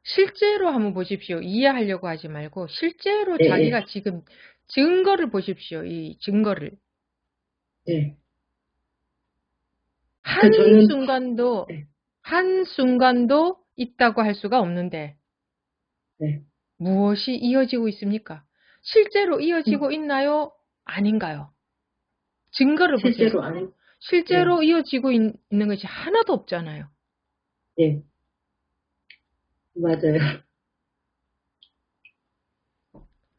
실제로 한번 보십시오. 이해하려고 하지 말고 실제로 예, 자기가 지금 증거를 보십시오. 이 증거를. 예. 한 순간도 있다고 할 수가 없는데 네. 무엇이 이어지고 있습니까? 실제로 이어지고 있나요? 아닌가요? 증거를 보세요. 실제로 안, 실제로 이어지고 있는 것이 하나도 없잖아요. 예. 맞아요.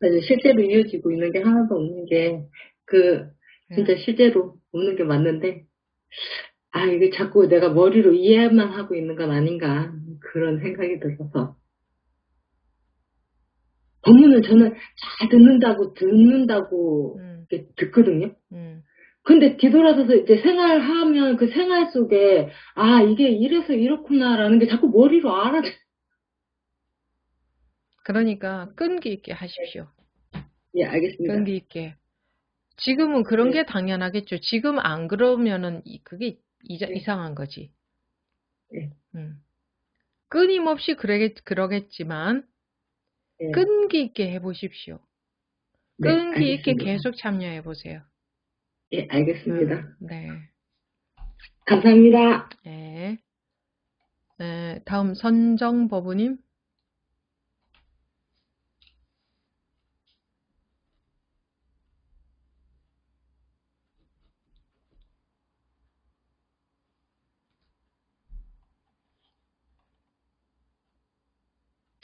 맞아요. 실제로 이어지고 있는 게 하나도 없는 게, 진짜 실제로 없는 게 맞는데, 이게 자꾸 내가 머리로 이해만 하고 있는 건 아닌가, 그런 생각이 들어서. 법문은 저는 잘 듣는다고 이렇게 듣거든요. 근데 뒤돌아서서 이제 생활하면 그 생활 속에, 이게 이래서 이렇구나라는 게 자꾸 머리로 알아듣. 그러니까 끈기 있게 하십시오. 예, 알겠습니다. 끈기 있게. 지금은 그런 게 당연하겠죠. 지금 안 그러면은 그게 이상한 거지. 네. 끊임없이 그러겠지만 네. 끈기 있게 해보십시오. 네, 끈기 있게 알겠습니다. 계속 참여해 보세요. 예, 알겠습니다. 네. 감사합니다. 네. 네. 다음 선정법우님.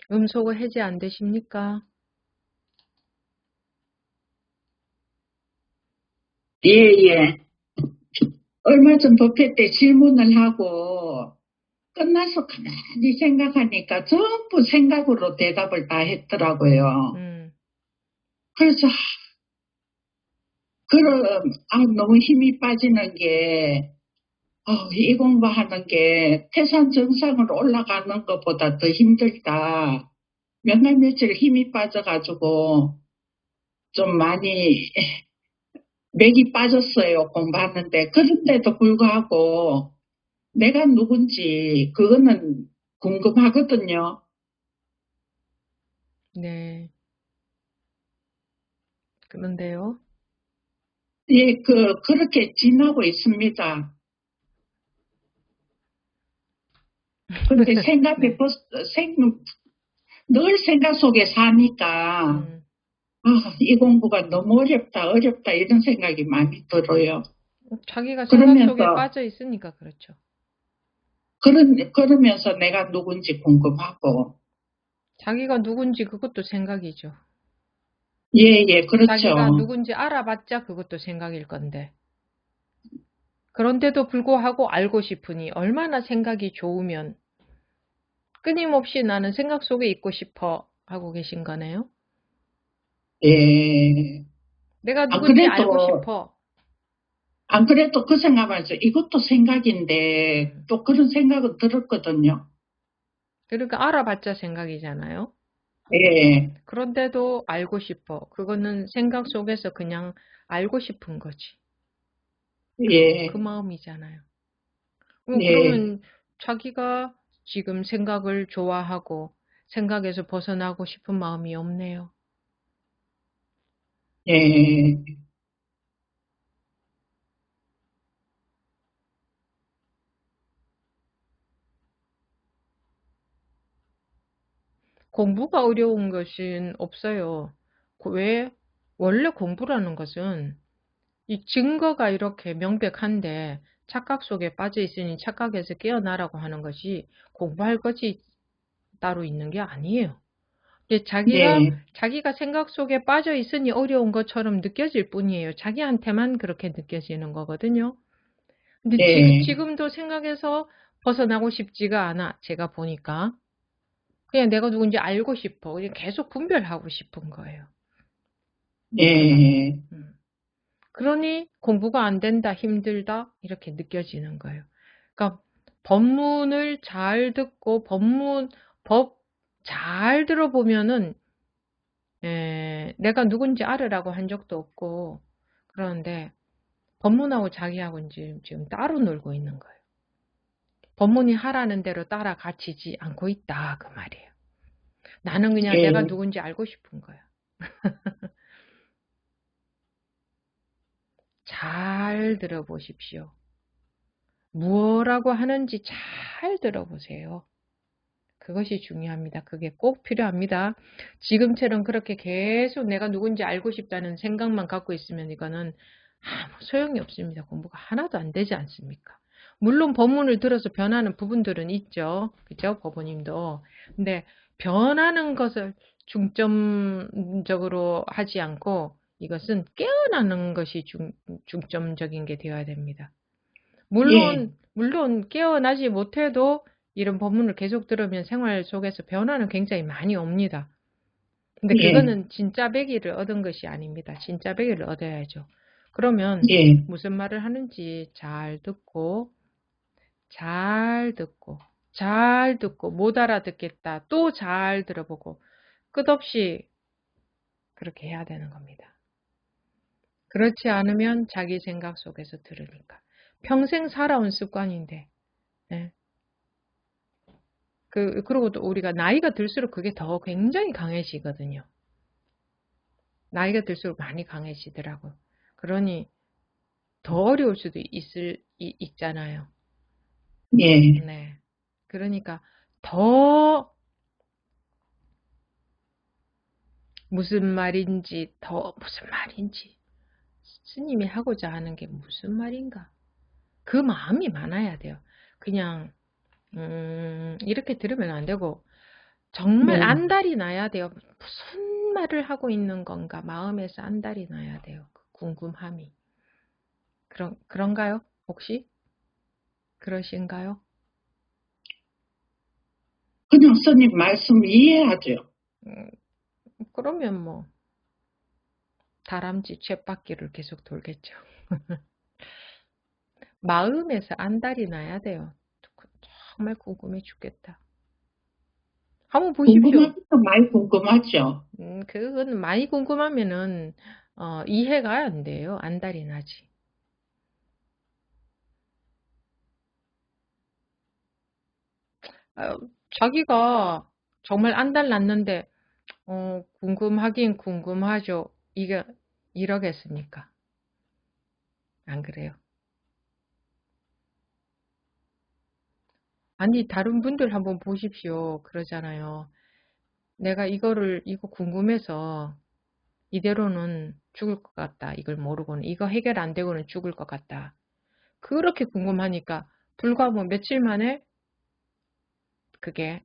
음소거 해제 안 되십니까? 예. 얼마 전 법회 때 질문을 하고 끝나서 가만히 생각하니까 전부 생각으로 대답을 다 했더라고요. 그래서 너무 힘이 빠지는 게 이 공부하는 게 태산 정상으로 올라가는 것보다 더 힘들다. 몇 날 며칠 힘이 빠져가지고 좀 많이 맥이 빠졌어요, 공부하는데. 그런데도 불구하고 내가 누군지 그거는 궁금하거든요. 네. 그런데요? 예, 그렇게 지나고 있습니다. 근데 생각이 네. 늘 생각 속에 사니까 이 공부가 너무 어렵다 이런 생각이 많이 들어요. 자기가 생각 그러면서, 속에 빠져 있으니까 그렇죠. 그러면서 내가 누군지 궁금하고. 자기가 누군지 그것도 생각이죠. 예, 그렇죠. 자기가 누군지 알아봤자 그것도 생각일 건데. 그런데도 불구하고 알고 싶으니 얼마나 생각이 좋으면 끊임없이 나는 생각 속에 있고 싶어 하고 계신 거네요. 예. 내가 누군지 알고 싶어. 안 그래도 그 생각하면서 이것도 생각인데 또 그런 생각은 들었거든요. 그러니까 알아봤자 생각이잖아요. 예. 그런데도 알고 싶어. 그거는 생각 속에서 그냥 알고 싶은 거지. 예. 그 마음이잖아요. 예. 그러면 자기가 지금 생각을 좋아하고 생각에서 벗어나고 싶은 마음이 없네요. 예. 공부가 어려운 것은 없어요. 왜? 원래 공부라는 것은 이 증거가 이렇게 명백한데 착각 속에 빠져 있으니 착각에서 깨어나라고 하는 것이 공부할 것이 따로 있는 게 아니에요. 근데 자기가 생각 속에 빠져 있으니 어려운 것처럼 느껴질 뿐이에요. 자기한테만 그렇게 느껴지는 거거든요. 근데 지금도 생각에서 벗어나고 싶지가 않아. 제가 보니까. 그냥 내가 누군지 알고 싶어. 그냥 계속 분별하고 싶은 거예요. 예. 그러니 공부가 안 된다, 힘들다 이렇게 느껴지는 거예요. 그러니까 법문을 잘 듣고 법 잘 들어보면은 내가 누군지 알으라고 한 적도 없고 그러는데 법문하고 자기하고 지금 따로 놀고 있는 거예요. 법문이 하라는 대로 따라 갇히지 않고 있다 그 말이에요. 나는 그냥 내가 누군지 알고 싶은 거야. 잘 들어보십시오. 무엇라고 하는지 잘 들어보세요. 그것이 중요합니다. 그게 꼭 필요합니다. 지금처럼 그렇게 계속 내가 누군지 알고 싶다는 생각만 갖고 있으면 이거는 아무 소용이 없습니다. 공부가 하나도 안 되지 않습니까? 물론 법문을 들어서 변하는 부분들은 있죠. 그죠? 법원님도. 근데 변하는 것을 중점적으로 하지 않고 이것은 깨어나는 것이 중점적인 게 되어야 됩니다. 예, 물론 깨어나지 못해도 이런 법문을 계속 들으면 생활 속에서 변화는 굉장히 많이 옵니다. 근데 예, 그거는 진짜 배기를 얻은 것이 아닙니다. 진짜 배기를 얻어야죠. 그러면 예, 무슨 말을 하는지 잘 듣고 못 알아듣겠다. 또 잘 들어보고 끝없이 그렇게 해야 되는 겁니다. 그렇지 않으면 자기 생각 속에서 들으니까. 평생 살아온 습관인데. 네. 그리고 또 우리가 나이가 들수록 그게 더 굉장히 강해지거든요. 나이가 들수록 많이 강해지더라고요. 그러니 더 어려울 수도 있잖아요. 예. 네. 그러니까 더 무슨 말인지 스님이 하고자 하는 게 무슨 말인가? 그 마음이 많아야 돼요. 그냥 이렇게 들으면 안 되고 정말 네. 안달이 나야 돼요. 무슨 말을 하고 있는 건가? 마음에서 안달이 나야 돼요. 그 궁금함이. 그런가요? 혹시? 그러신가요? 그냥 스님 말씀 이해하죠. 음, 그러면 뭐 다람쥐 쳇바퀴를 계속 돌겠죠. 마음에서 안달이 나야 돼요. 정말 궁금해 죽겠다. 한번 보십시오. 궁금하기도 많이 궁금하죠. 그건 많이 궁금하면은 이해가 안 돼요. 안달이 나지. 아, 자기가 정말 안달 났는데 궁금하긴 궁금하죠. 이러겠습니까? 안 그래요? 아니, 다른 분들 한번 보십시오. 그러잖아요. 내가 이거 궁금해서 이대로는 죽을 것 같다. 이걸 모르고는. 이거 해결 안 되고는 죽을 것 같다. 그렇게 궁금하니까 불과 뭐 며칠 만에 그게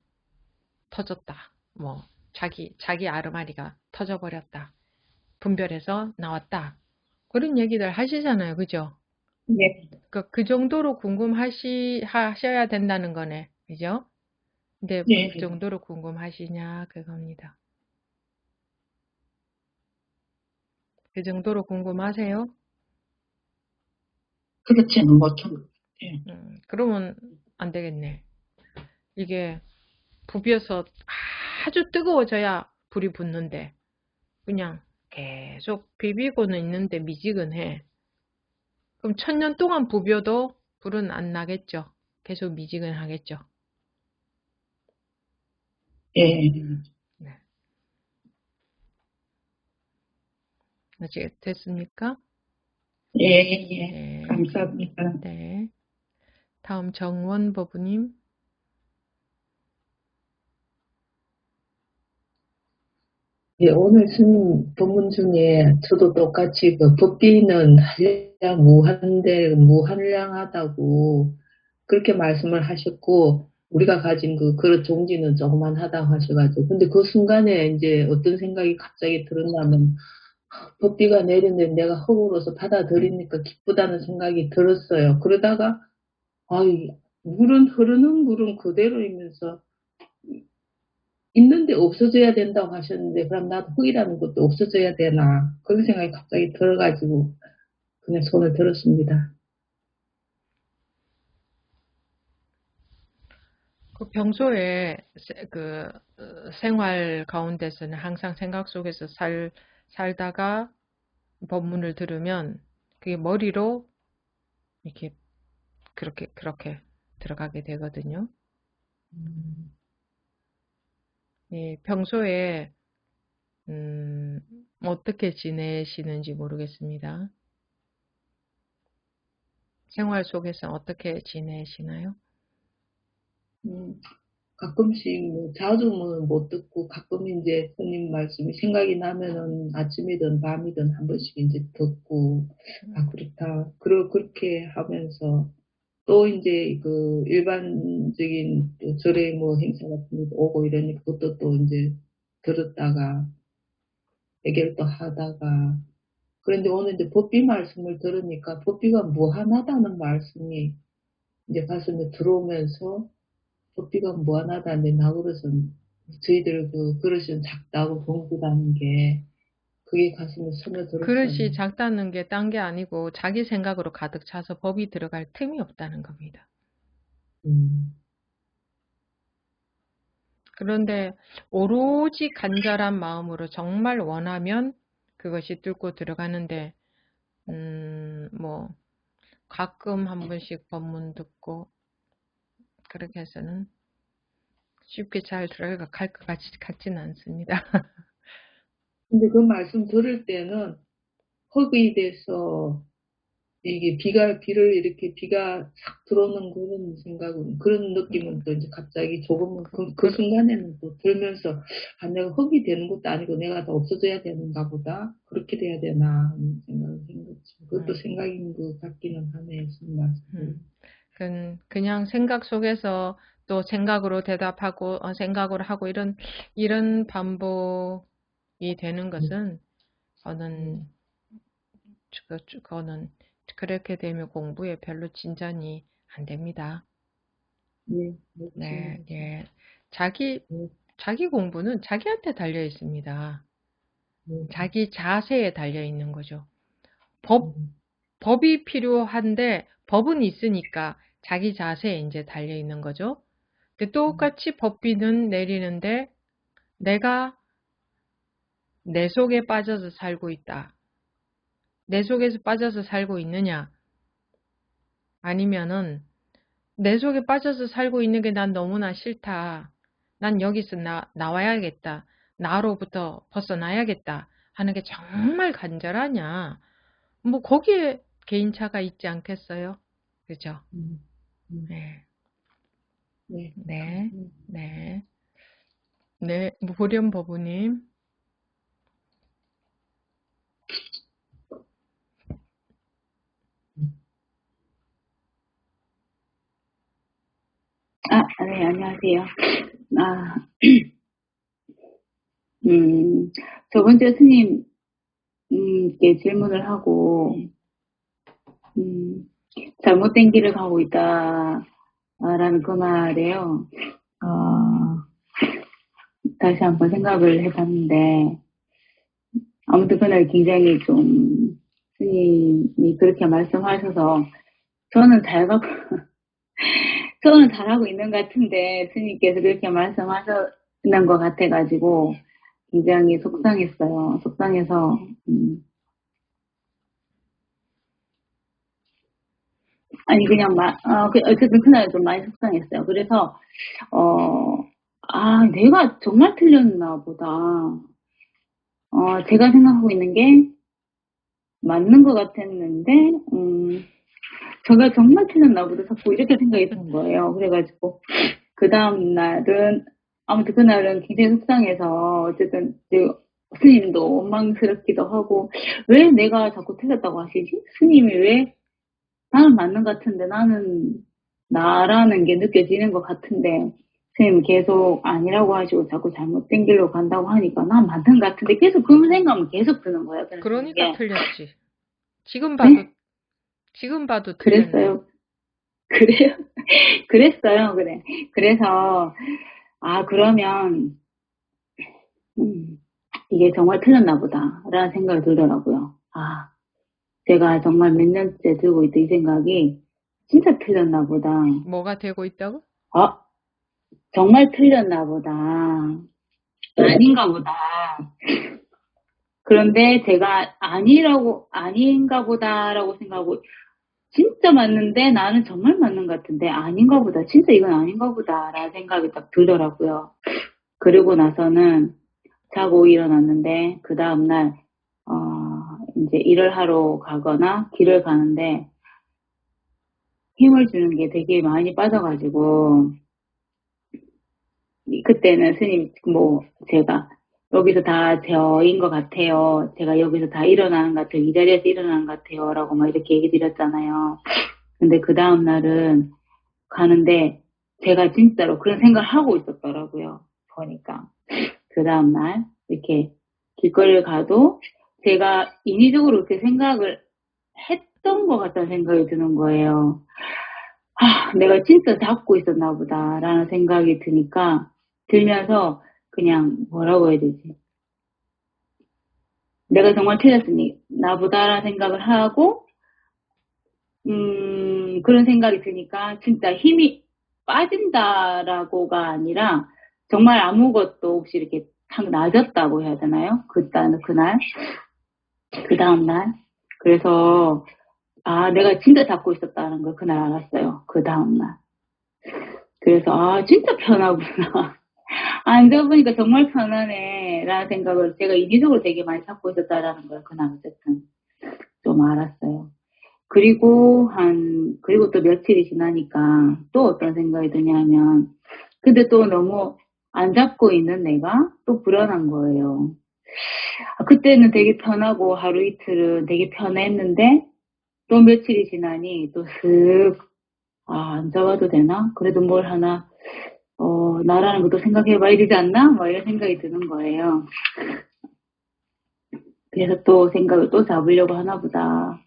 터졌다. 뭐, 자기 아르마리가 터져버렸다. 분별해서 나왔다. 그런 얘기들 하시잖아요. 그죠? 예, 그 정도로 하셔야 된다는 거네. 그죠? 근데 그 예. 정도로 궁금하시냐? 그겁니다. 그 정도로 궁금하세요? 그렇지는 못한 것 같아요. 그러면 안 되겠네. 이게 부비어서 아주 뜨거워져야 불이 붙는데 그냥 계속 비비고는 있는데 미지근해. 그럼 1000년 동안 부벼도 불은 안 나겠죠. 계속 미지근하겠죠. 예, 네. 됐습니까? 예, 예. 네. 감사합니다. 네. 다음 정원 법부님. 예, 오늘 스님 본문 중에 저도 똑같이 그 법비는 한량 무한대 무한량하다고 그렇게 말씀을 하셨고 우리가 가진 그 그릇 종지는 조그만하다고 하셔가지고 근데 그 순간에 이제 어떤 생각이 갑자기 들었냐면 법비가 내렸는데 내가 허구로서 받아들이니까 기쁘다는 생각이 들었어요. 그러다가 아이 물은 흐르는 물은 그대로이면서 있는데 없어져야 된다고 하셨는데 그럼 나도 흙이라는 것도 없어져야 되나 그런 생각이 갑자기 들어가지고 그냥 손을 들었습니다. 그 평소에 생활 가운데서는 항상 생각 속에서 살다가 법문을 들으면 그게 머리로 이렇게 그렇게 들어가게 되거든요. 예, 평소에 어떻게 지내시는지 모르겠습니다. 생활 속에서 어떻게 지내시나요? 가끔씩 뭐 자주는 못 듣고 가끔 이제 스님 말씀이 생각이 나면은 아침이든 밤이든 한 번씩 이제 듣고 아 그렇다. 그렇게 하면서 또 이제 그 일반적인 또 절의 뭐 행사 같은 것도 오고 이러니까 그것도 또 이제 들었다가 해결도 하다가 그런데 오늘 이제 법비 말씀을 들으니까 법비가 무한하다는 말씀이 이제 가슴에 들어오면서 법비가 무한하다는데 나그릇은 저희들 그 그릇은 작다고 공부하는 게 그게 가슴에 스며들었어요. 그릇이 작다는 게 딴 게 아니고 자기 생각으로 가득 차서 법이 들어갈 틈이 없다는 겁니다. 그런데 오로지 간절한 마음으로 정말 원하면 그것이 뚫고 들어가는데 뭐 가끔 한 번씩 법문 듣고 그렇게 해서는 쉽게 잘 들어갈 것 같지는 않습니다. 근데 그 말씀 들을 때는 흙이 돼서 이게 비를 이렇게 비가 싹 들어오는 그런 생각은 그런 느낌은 또 이제 갑자기 조금은 그 순간에는 또 들면서 아 내가 흙이 되는 것도 아니고 내가 더 없어져야 되는가 보다 그렇게 돼야 되나 하는 생각을 한 거죠. 그것도 생각인 것 같기는 하네요. 무슨 말씀. 그냥 생각 속에서 또 생각으로 대답하고 생각으로 하고 이런 반복이 되는 것은 그거는 그렇게 되면 공부에 별로 진전이 안 됩니다. 네, 예. 자기 공부는 자기한테 달려 있습니다. 자기 자세에 달려 있는 거죠. 법이 필요한데 법은 있으니까 자기 자세에 이제 달려 있는 거죠. 근데 똑같이 법비는 내리는데 내가 내 속에 빠져서 살고 있다. 내 속에서 빠져서 살고 있느냐? 아니면은 내 속에 빠져서 살고 있는 게 난 너무나 싫다. 난 여기서 나와야겠다. 나로부터 벗어나야겠다. 하는 게 정말 간절하냐? 뭐 거기에 개인차가 있지 않겠어요? 그죠? 네. 네, 보련법우님. 네, 안녕하세요. 저번 주에 스님께 질문을 하고, 잘못된 길을 가고 있다라는 그 말에요. 다시 한번 생각을 해봤는데, 아무튼 그날 굉장히 좀, 스님이 그렇게 말씀하셔서, 저는 잘하고 있는 것 같은데, 스님께서 그렇게 말씀하시는 것 같아가지고, 굉장히 속상했어요. 속상해서, 아니, 그냥 어쨌든 그날 좀 많이 속상했어요. 그래서, 내가 정말 틀렸나 보다. 제가 생각하고 있는 게 맞는 것 같았는데, 제가 정말 틀렸나 보다. 자꾸 이렇게 생각이 든 거예요. 그래가지고, 아무튼 그날은 굉장히 속상해서, 어쨌든, 스님도 원망스럽기도 하고, 왜 내가 자꾸 틀렸다고 하시지? 스님이 왜 나는 맞는 것 같은데 나는 나라는 게 느껴지는 것 같은데 선생님 계속 아니라고 하시고 자꾸 잘못된 길로 간다고 하니까 난 맞는 것 같은데 계속 그 생각은 계속 드는 거예요. 그러니까 틀렸지. 지금 봐도 틀렸네. 그랬어요. 그래요? 그랬어요. 그래. 그래서 그러면 이게 정말 틀렸나 보다 라는 생각이 들더라고요. 제가 정말 몇 년째 들고 있던 이 생각이 진짜 틀렸나 보다. 뭐가 되고 있다고? 정말 틀렸나 보다. 아닌가 보다. 그런데 제가 아닌가 보다라고 생각하고 진짜 맞는데 나는 정말 맞는 것 같은데 아닌가 보다. 진짜 이건 아닌가 보다라는 생각이 딱 들더라고요. 그리고 나서는 자고 일어났는데 그 다음날 이제 일을 하러 가거나 길을 가는데 힘을 주는 게 되게 많이 빠져가지고 그때는 스님, 제가 여기서 다 저인 것 같아요. 제가 여기서 다 일어나는 것 같아요. 이 자리에서 일어나는 것 같아요. 라고 막 이렇게 얘기 드렸잖아요. 근데 그 다음날은 가는데 제가 진짜로 그런 생각을 하고 있었더라고요. 보니까. 그 다음날 이렇게 길거리를 가도 제가 인위적으로 그렇게 생각을 했던 것 같다는 생각이 드는 거예요. 내가 진짜 잡고 있었나 보다라는 생각이 들면서 그냥 뭐라고 해야 되지? 내가 정말 틀렸으니 나보다라는 생각을 하고 그런 생각이 드니까 진짜 힘이 빠진다라고가 아니라 정말 아무것도 없이 이렇게 탁 낮았다고 해야 되나요? 그날, 그 다음날. 그래서 내가 진짜 잡고 있었다는 걸 그날 알았어요. 그 다음날. 그래서 진짜 편하구나. 앉아보니까 정말 편하네 라는 생각을 제가 인위적으로 되게 많이 잡고 있었다라는 걸 그날 어쨌든 좀 알았어요. 그리고 또 며칠이 지나니까 또 어떤 생각이 드냐면, 근데 또 너무 안 잡고 있는 내가 또 불안한 거예요. 그때는 되게 편하고 하루 이틀은 되게 편했는데, 또 며칠이 지나니 또 안 잡아도 되나? 그래도 뭘 하나, 나라는 것도 생각해봐야 되지 않나? 뭐 이런 생각이 드는 거예요. 그래서 또 생각을 또 잡으려고 하나 보다.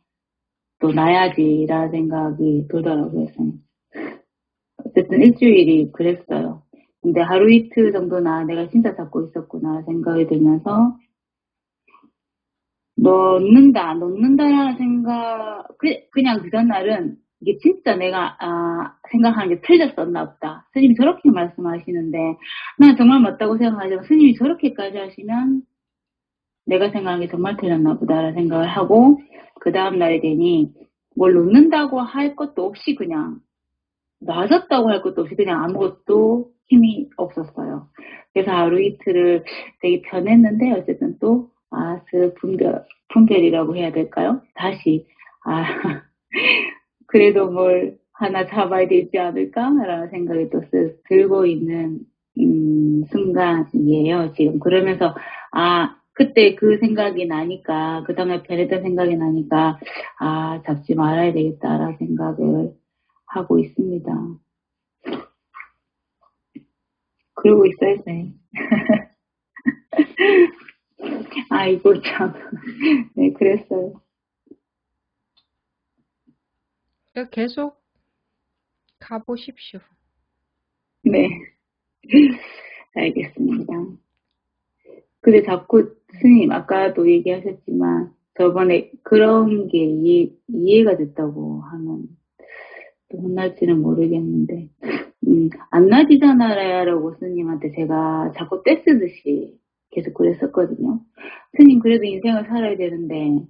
또 나야지라는 생각이 들더라고요. 어쨌든 일주일이 그랬어요. 근데 하루 이틀 정도나 내가 진짜 잡고 있었구나 생각이 들면서 놓는다라는 생각, 그냥 그 전날은 이게 진짜 내가 생각하는 게 틀렸었나 보다. 스님이 저렇게 말씀하시는데 난 정말 맞다고 생각하지만 스님이 저렇게까지 하시면 내가 생각한 게 정말 틀렸나 보다라는 생각을 하고, 그 다음날이 되니 뭘 놓는다고 할 것도 없이 그냥 놔졌다고 할 것도 없이 그냥 아무것도 힘이 없었어요. 그래서 하루 이틀을 되게 편했는데 어쨌든 또 분별이라고 해야 될까요? 다시 그래도 뭘 하나 잡아야 되지 않을까라는 생각이 또 들고 있는 순간이에요. 지금 그러면서 그때 그 생각이 나니까, 그 다음에 변했던 생각이 나니까, 잡지 말아야 되겠다라는 생각을 하고 있습니다. 그러고 있어요, 네. 아이고, 참. 네, 그랬어요. 계속 가보십시오. 네. 알겠습니다. 근데 자꾸 스님, 아까도 얘기하셨지만, 저번에 그런 게 이해가 됐다고 하면, 또 혼날지는 모르겠는데, 안 나지잖아라고 스님한테 제가 자꾸 떼쓰듯이 계속 그랬었거든요. 스님, 그래도 인생을 살아야 되는데,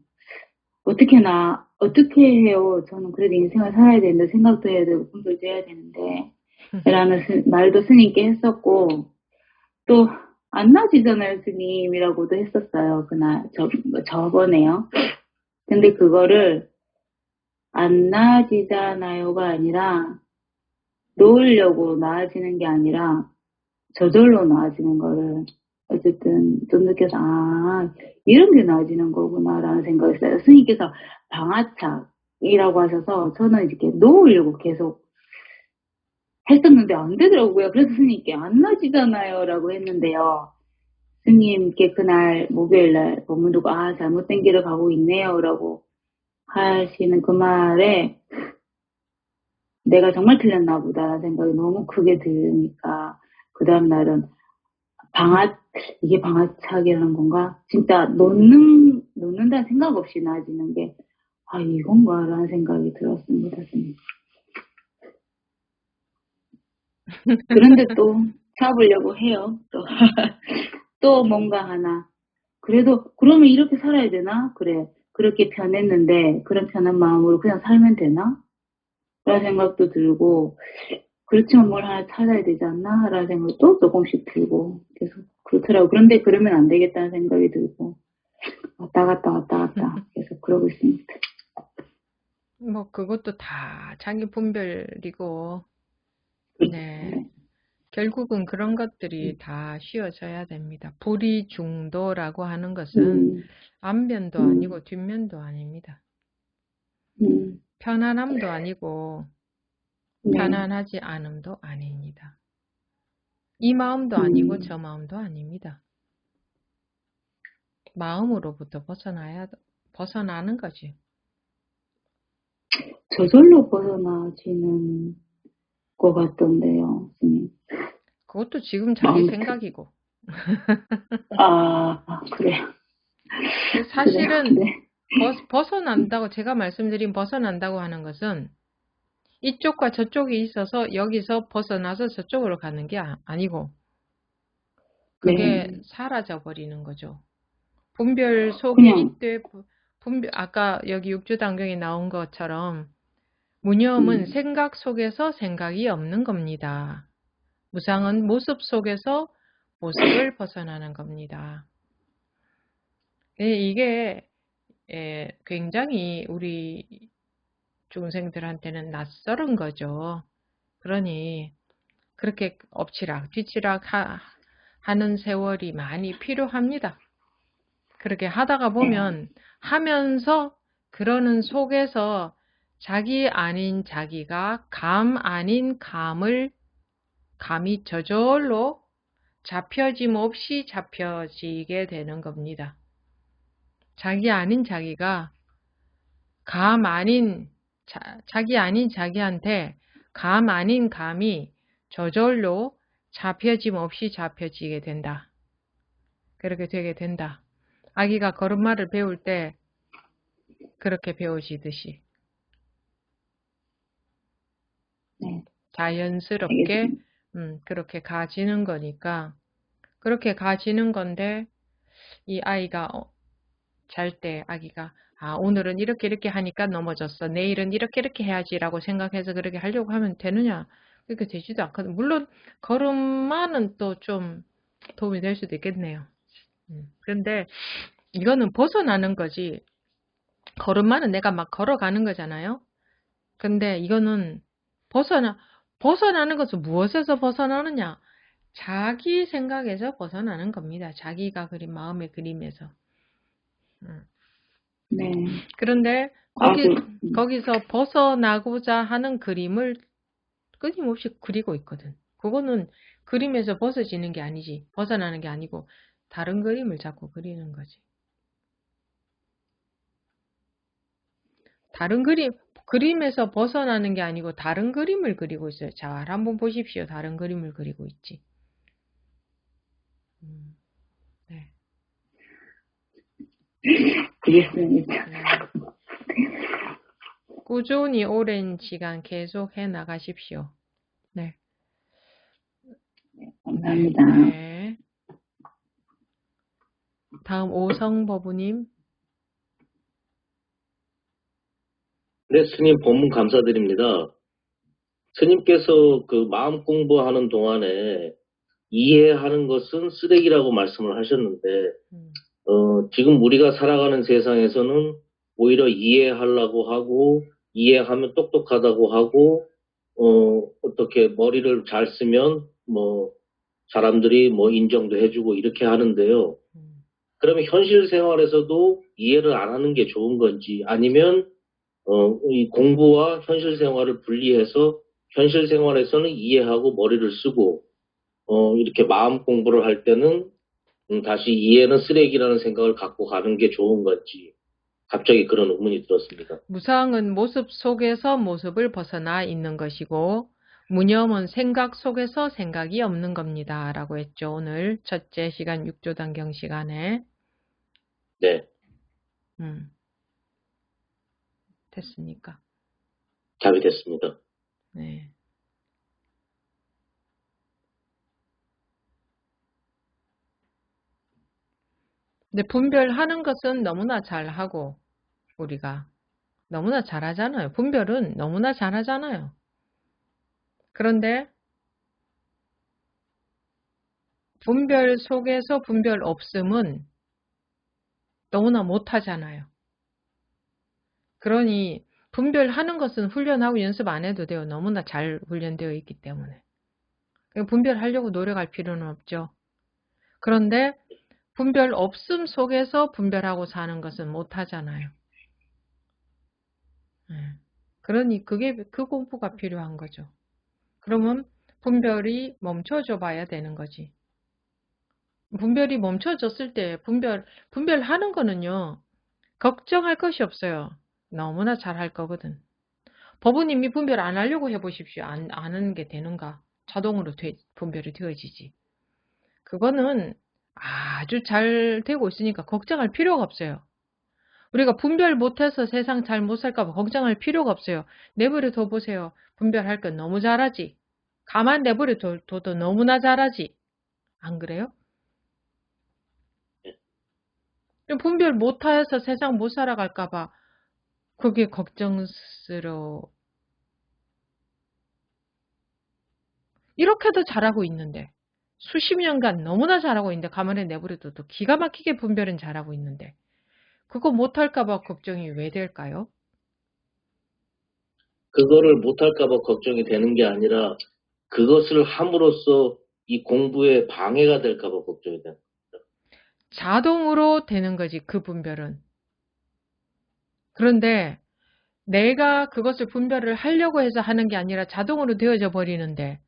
어떻게 해요? 저는 그래도 인생을 살아야 되는데, 생각도 해야 되고, 공부도 해야 되는데, 라는 말도 스님께 했었고, 또, 안 나지잖아요, 스님이라고도 했었어요. 그날, 저번에요. 근데 그거를, 안 나아지잖아요가 아니라, 놓으려고 나아지는 게 아니라, 저절로 나아지는 거를, 어쨌든, 좀 느껴서, 이런 게 나아지는 거구나라는 생각이 있어요. 스님께서 방아착이라고 하셔서, 저는 이렇게 놓으려고 계속 했었는데 안 되더라고요. 그래서 스님께 안 나아지잖아요 라고 했는데요. 스님께 그날 목요일날 법문 듣고 잘못된 길을 가고 있네요 라고 하시는 그 말에 내가 정말 틀렸나 보다라는 생각이 너무 크게 드니까 그 다음날은 이게 방아착이라는 건가? 진짜 놓는다는 생각 없이 나아지는 게 이건가? 라는 생각이 들었습니다. 스님. 그런데 또 잡으려고 해요. 또 뭔가 하나. 그래도 그러면 이렇게 살아야 되나? 그래. 그렇게 변했는데 그런 편한 마음으로 그냥 살면 되나? 라는 생각도 들고, 그렇지만 뭘 하나 찾아야 되지 않나? 라는 생각도 또 조금씩 들고 계속 그렇더라고요. 그런데 그러면 안 되겠다는 생각이 들고 왔다 갔다 계속 그러고 있습니다. 그것도 다 자기 분별이고, 네. 결국은 그런 것들이 다 쉬어져야 됩니다. 불이중도라고 하는 것은 앞면도 아니고 뒷면도 아닙니다. 편안함도 아니고 편안하지 않음도 아닙니다. 이 마음도 아니고 저 마음도 아닙니다. 마음으로부터 벗어나는 거지. 저절로 벗어나지는 것 같던데요, 스님. 그것도 지금 자기 생각이고. 그래요. 사실은 그래요. 네. 벗어난다고 제가 말씀드린 벗어난다고 하는 것은 이쪽과 저쪽이 있어서 여기서 벗어나서 저쪽으로 가는 게 아니고 그게 사라져 버리는 거죠. 분별 속에 있되 아까 여기 육조단경에 나온 것처럼 무념은 생각 속에서 생각이 없는 겁니다. 무상은 모습 속에서 모습을 벗어나는 겁니다. 이게 굉장히 우리 중생들한테는 낯설은 거죠. 그러니 그렇게 엎치락 뒤치락 하는 세월이 많이 필요합니다. 그렇게 하다가 보면 하면서 그러는 속에서 자기 아닌 자기가 감 아닌 감이 저절로 잡혀짐 없이 잡혀지게 되는 겁니다. 자기 아닌 자기가 자기 아닌 자기한테 감 아닌 감이 저절로 잡혀짐 없이 잡혀지게 된다. 그렇게 되게 된다. 아기가 걸음마를 배울 때 그렇게 배우시듯이 자연스럽게 그렇게 가지는 거니까 그렇게 가지는 건데 이 아이가 잘 때 아기가 오늘은 이렇게 하니까 넘어졌어. 내일은 이렇게 해야지라고 생각해서 그렇게 하려고 하면 되느냐? 그렇게 되지도 않거든. 물론 걸음마는 또 좀 도움이 될 수도 있겠네요. 그런데 이거는 벗어나는 거지. 걸음마는 내가 막 걸어가는 거잖아요. 근데 이거는 벗어나는 것은 무엇에서 벗어나느냐? 자기 생각에서 벗어나는 겁니다. 자기가 그린 마음의 그림에서. 네. 그런데 거기서 벗어나고자 하는 그림을 끊임없이 그리고 있거든. 그거는 그림에서 벗어지는 게 아니지. 벗어나는 게 아니고 다른 그림을 자꾸 그리는 거지. 다른 그림에서 벗어나는 게 아니고 다른 그림을 그리고 있어요. 잘 한번 보십시오. 다른 그림을 그리고 있지. 네. 그렇습니다. 꾸준히 오랜 시간 계속 해 나가십시오. 네. 감사합니다. 네. 다음 오성버부님. 네, 스님 법문 감사드립니다. 스님께서 그 마음 공부하는 동안에 이해하는 것은 쓰레기라고 말씀을 하셨는데, 지금 우리가 살아가는 세상에서는 오히려 이해하려고 하고, 이해하면 똑똑하다고 하고, 어떻게 머리를 잘 쓰면 사람들이 인정도 해주고 이렇게 하는데요. 그러면 현실 생활에서도 이해를 안 하는 게 좋은 건지, 아니면 이 공부와 현실 생활을 분리해서 현실 생활에서는 이해하고 머리를 쓰고 이렇게 마음 공부를 할 때는 다시 이해는 쓰레기라는 생각을 갖고 가는 게 좋은 건지 갑자기 그런 의문이 들었습니다. 무상은 모습 속에서 모습을 벗어나 있는 것이고 무념은 생각 속에서 생각이 없는 겁니다. 라고 했죠. 오늘 첫째 시간 6조단경 시간에. 네. 됐습니까? 답이 됐습니다. 네. 근데 분별하는 것은 너무나 잘하고 우리가 너무나 잘하잖아요. 분별은 너무나 잘하잖아요. 그런데 분별 속에서 분별 없음은 너무나 못하잖아요. 그러니 분별하는 것은 훈련하고 연습 안 해도 돼요. 너무나 잘 훈련되어 있기 때문에. 분별하려고 노력할 필요는 없죠. 그런데 분별 없음 속에서 분별하고 사는 것은 못하잖아요. 그러니 그 공부가 필요한 거죠. 그러면 분별이 멈춰져 봐야 되는 거지. 분별이 멈춰졌을 때 분별하는 거는요. 걱정할 것이 없어요. 너무나 잘할 거거든. 법부님이 분별 안 하려고 해보십시오. 안 하는 게 되는가? 자동으로 분별이 되어지지. 그거는 아주 잘 되고 있으니까 걱정할 필요가 없어요. 우리가 분별 못해서 세상 잘 못 살까 봐 걱정할 필요가 없어요. 내버려 둬보세요. 분별할 건 너무 잘하지. 가만 내버려 둬도 너무나 잘하지. 안 그래요? 분별 못해서 세상 못 살아갈까 봐 그게 걱정스러워. 이렇게도 잘하고 있는데 수십 년간 너무나 잘하고 있는데 가만히 내버려둬도 기가 막히게 분별은 잘하고 있는데 그거 못할까 봐 걱정이 왜 될까요? 그거를 못할까 봐 걱정이 되는 게 아니라 그것을 함으로써 이 공부에 방해가 될까 봐 걱정이 되는 겁니다. 자동으로 되는 거지, 그 분별은. 그런데 내가 그것을 분별을 하려고 해서 하는 게 아니라 자동으로 되어져 버리는데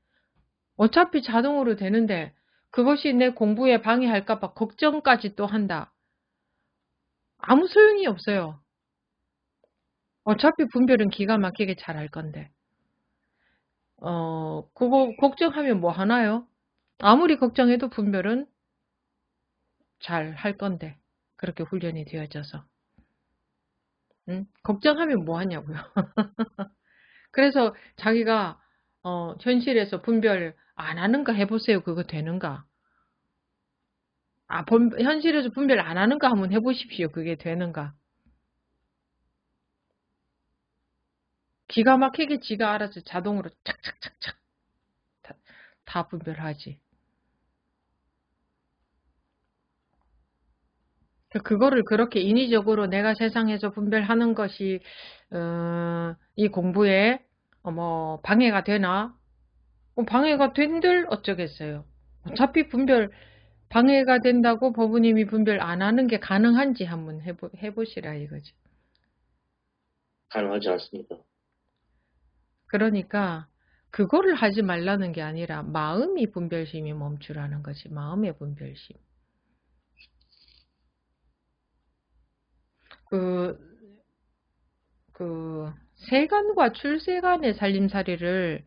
어차피 자동으로 되는데 그것이 내 공부에 방해할까 봐 걱정까지 또 한다. 아무 소용이 없어요. 어차피 분별은 기가 막히게 잘 할 건데. 그거 걱정하면 뭐 하나요? 아무리 걱정해도 분별은 잘 할 건데. 그렇게 훈련이 되어져서. 걱정하면 뭐 하냐고요. 그래서 자기가 현실에서 분별 안 하는가 해보세요. 그거 되는가? 현실에서 분별 안 하는가 한번 해보십시오. 그게 되는가? 기가 막히게 지가 알아서 자동으로 착착착착 다 분별하지. 그거를 그렇게 인위적으로 내가 세상에서 분별하는 것이 이 공부에 방해가 되나? 방해가 된들 어쩌겠어요. 어차피 분별 방해가 된다고 법부님이 분별 안 하는 게 가능한지 한번 해보시라 이거지. 가능하지 않습니다. 그러니까 그거를 하지 말라는 게 아니라 마음이 분별심이 멈추라는 거지. 마음의 분별심. 세간과 출세간의 살림살이를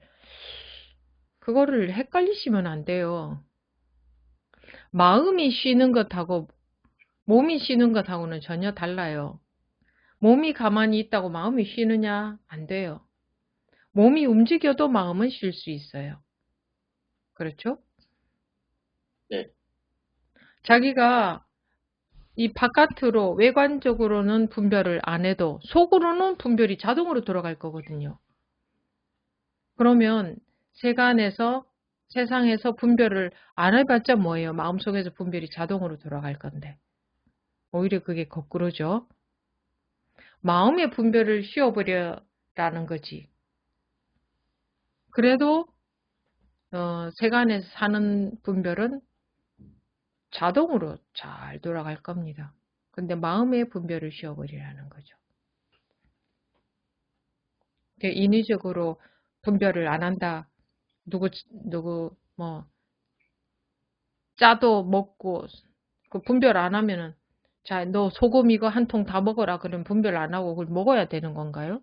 그거를 헷갈리시면 안 돼요. 마음이 쉬는 것하고 몸이 쉬는 것하고는 전혀 달라요. 몸이 가만히 있다고 마음이 쉬느냐? 안 돼요. 몸이 움직여도 마음은 쉴 수 있어요. 그렇죠? 네. 자기가 이 바깥으로 외관적으로는 분별을 안 해도 속으로는 분별이 자동으로 돌아갈 거거든요. 그러면 세간에서 세상에서 분별을 안 해봤자 뭐예요? 마음속에서 분별이 자동으로 돌아갈 건데. 오히려 그게 거꾸로죠. 마음의 분별을 쉬어버려라는 거지. 그래도 세간에서 사는 분별은 자동으로 잘 돌아갈 겁니다. 근데 마음의 분별을 쉬어버리라는 거죠. 인위적으로 분별을 안 한다. 짜도 먹고 그 분별 안 하면은 자, 너 소금 이거 한 통 다 먹어라. 그러면 분별 안 하고 그걸 먹어야 되는 건가요?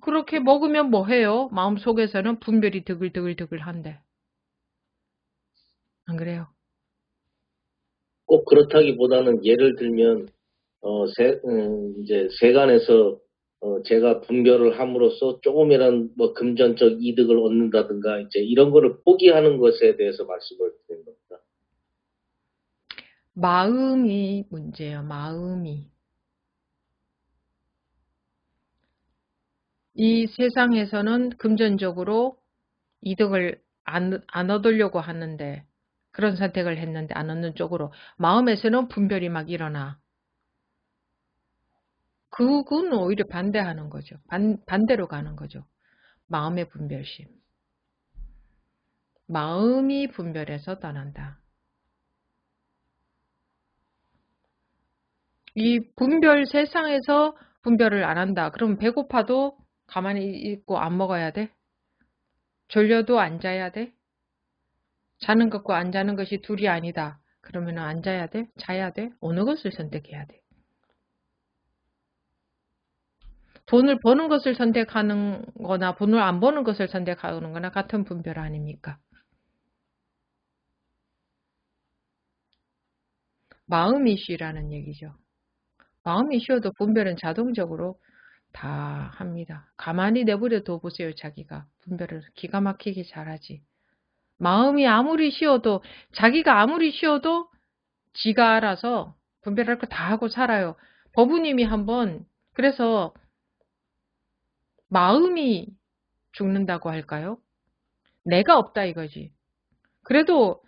그렇게 먹으면 뭐 해요? 마음속에서는 분별이 드글드글드글한데. 안 그래요? 꼭 그렇다기보다는 예를 들면 이제 세간에서 제가 분별을 함으로써 조금이란 금전적 이득을 얻는다든가 이제 이런 거를 포기하는 것에 대해서 말씀을 드린 겁니다. 마음이 문제예요. 마음이. 이 세상에서는 금전적으로 이득을 안 얻으려고 하는데 그런 선택을 했는데 안 얻는 쪽으로 마음에서는 분별이 막 일어나. 그건 오히려 반대하는 거죠. 반대로 가는 거죠. 마음의 분별심. 마음이 분별해서 떠난다. 이 분별 세상에서 분별을 안 한다. 그럼 배고파도 가만히 있고 안 먹어야 돼? 졸려도 앉아야 돼? 자는 것과 안 자는 것이 둘이 아니다. 그러면 앉아야 돼? 자야 돼? 어느 것을 선택해야 돼? 돈을 버는 것을 선택하는 거나 돈을 안 버는 것을 선택하는 거나 같은 분별 아닙니까? 마음이 쉬라는 얘기죠. 마음이 쉬어도 분별은 자동적으로 다 합니다. 가만히 내버려 둬보세요. 자기가 분별을 기가 막히게 잘하지. 마음이 아무리 쉬어도 자기가 아무리 쉬어도 지가 알아서 분별할 거 다 하고 살아요. 법우님이 한번 그래서 마음이 죽는다고 할까요? 내가 없다 이거지. 그래도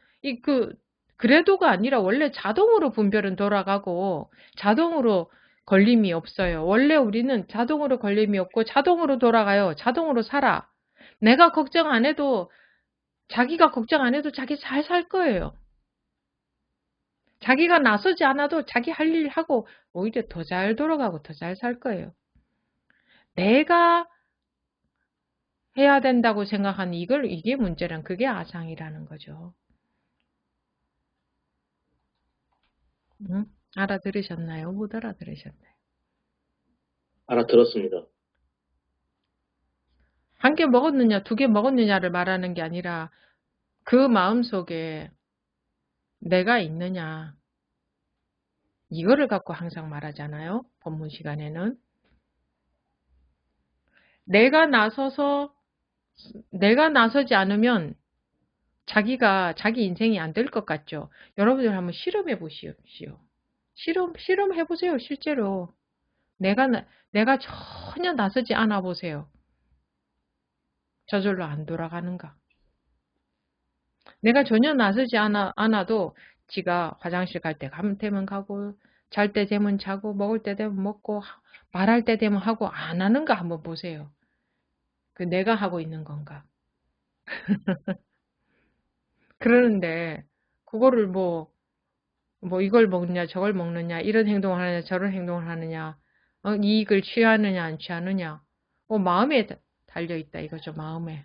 그래도가 아니라 원래 자동으로 분별은 돌아가고 자동으로 걸림이 없어요. 원래 우리는 자동으로 걸림이 없고 자동으로 돌아가요. 자동으로 살아. 내가 걱정 안 해도 자기가 걱정 안 해도 자기 잘 살 거예요. 자기가 나서지 않아도 자기 할 일 하고 오히려 더 잘 돌아가고 더 잘 살 거예요. 내가 해야 된다고 생각하는 이게 문제란 그게 아상이라는 거죠. 응? 알아들으셨나요? 못 알아들으셨나요? 알아들었습니다. 한 개 먹었느냐, 두 개 먹었느냐를 말하는 게 아니라 그 마음속에 내가 있느냐 이거를 갖고 항상 말하잖아요. 법문 시간에는. 내가 나서지 않으면 자기 인생이 안 될 것 같죠. 여러분들 한번 실험해 보십시오. 실험해 보세요. 실제로. 내가 전혀 나서지 않아 보세요. 저절로 안 돌아가는가. 내가 전혀 나서지 않아도 지가 화장실 갈 때 가면 되면 가고 잘 때 되면 자고 먹을 때 되면 먹고 말할 때 되면 하고 안 하는가 한번 보세요. 그 내가 하고 있는 건가. 그러는데 그거를 뭐 이걸 먹느냐 저걸 먹느냐 이런 행동을 하느냐 저런 행동을 하느냐 이익을 취하느냐 안 취하느냐 마음에 달려있다 이거죠. 마음에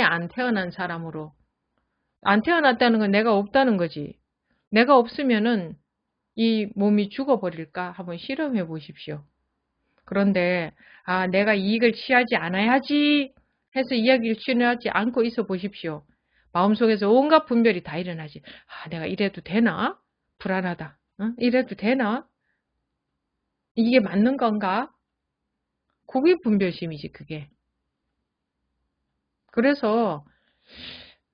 안 태어난 사람으로 안 태어났다는 건 내가 없다는 거지. 내가 없으면은 이 몸이 죽어버릴까 한번 실험해 보십시오. 그런데 내가 이익을 취하지 않아야지 해서 이야기를 취하지 않고 있어 보십시오. 마음속에서 온갖 분별이 다 일어나지. 내가 이래도 되나? 불안하다. 이래도 되나? 이게 맞는 건가? 그게 분별심이지 그게. 그래서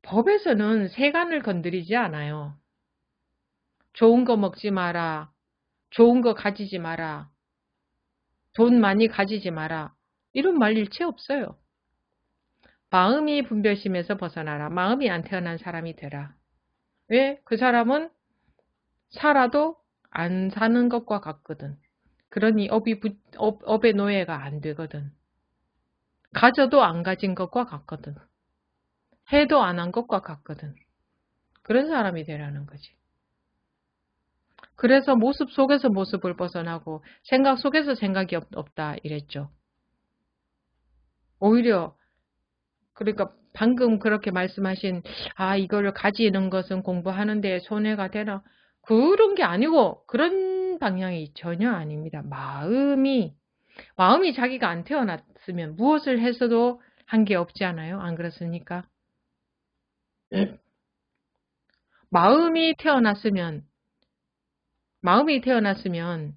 법에서는 세간을 건드리지 않아요. 좋은 거 먹지 마라. 좋은 거 가지지 마라. 돈 많이 가지지 마라. 이런 말 일체 없어요. 마음이 분별심에서 벗어나라. 마음이 안 태어난 사람이 되라. 왜? 그 사람은 살아도 안 사는 것과 같거든. 그러니 업의 노예가 안 되거든. 가져도 안 가진 것과 같거든. 해도 안 한 것과 같거든. 그런 사람이 되라는 거지. 그래서 모습 속에서 모습을 벗어나고 생각 속에서 생각이 없다 이랬죠. 오히려 그러니까 방금 그렇게 말씀하신 이거를 가지는 것은 공부하는데 손해가 되나 그런 게 아니고 그런 방향이 전혀 아닙니다. 마음이 자기가 안 태어났으면 무엇을 해서도 한 게 없지 않아요? 안 그렇습니까? 마음이 태어났으면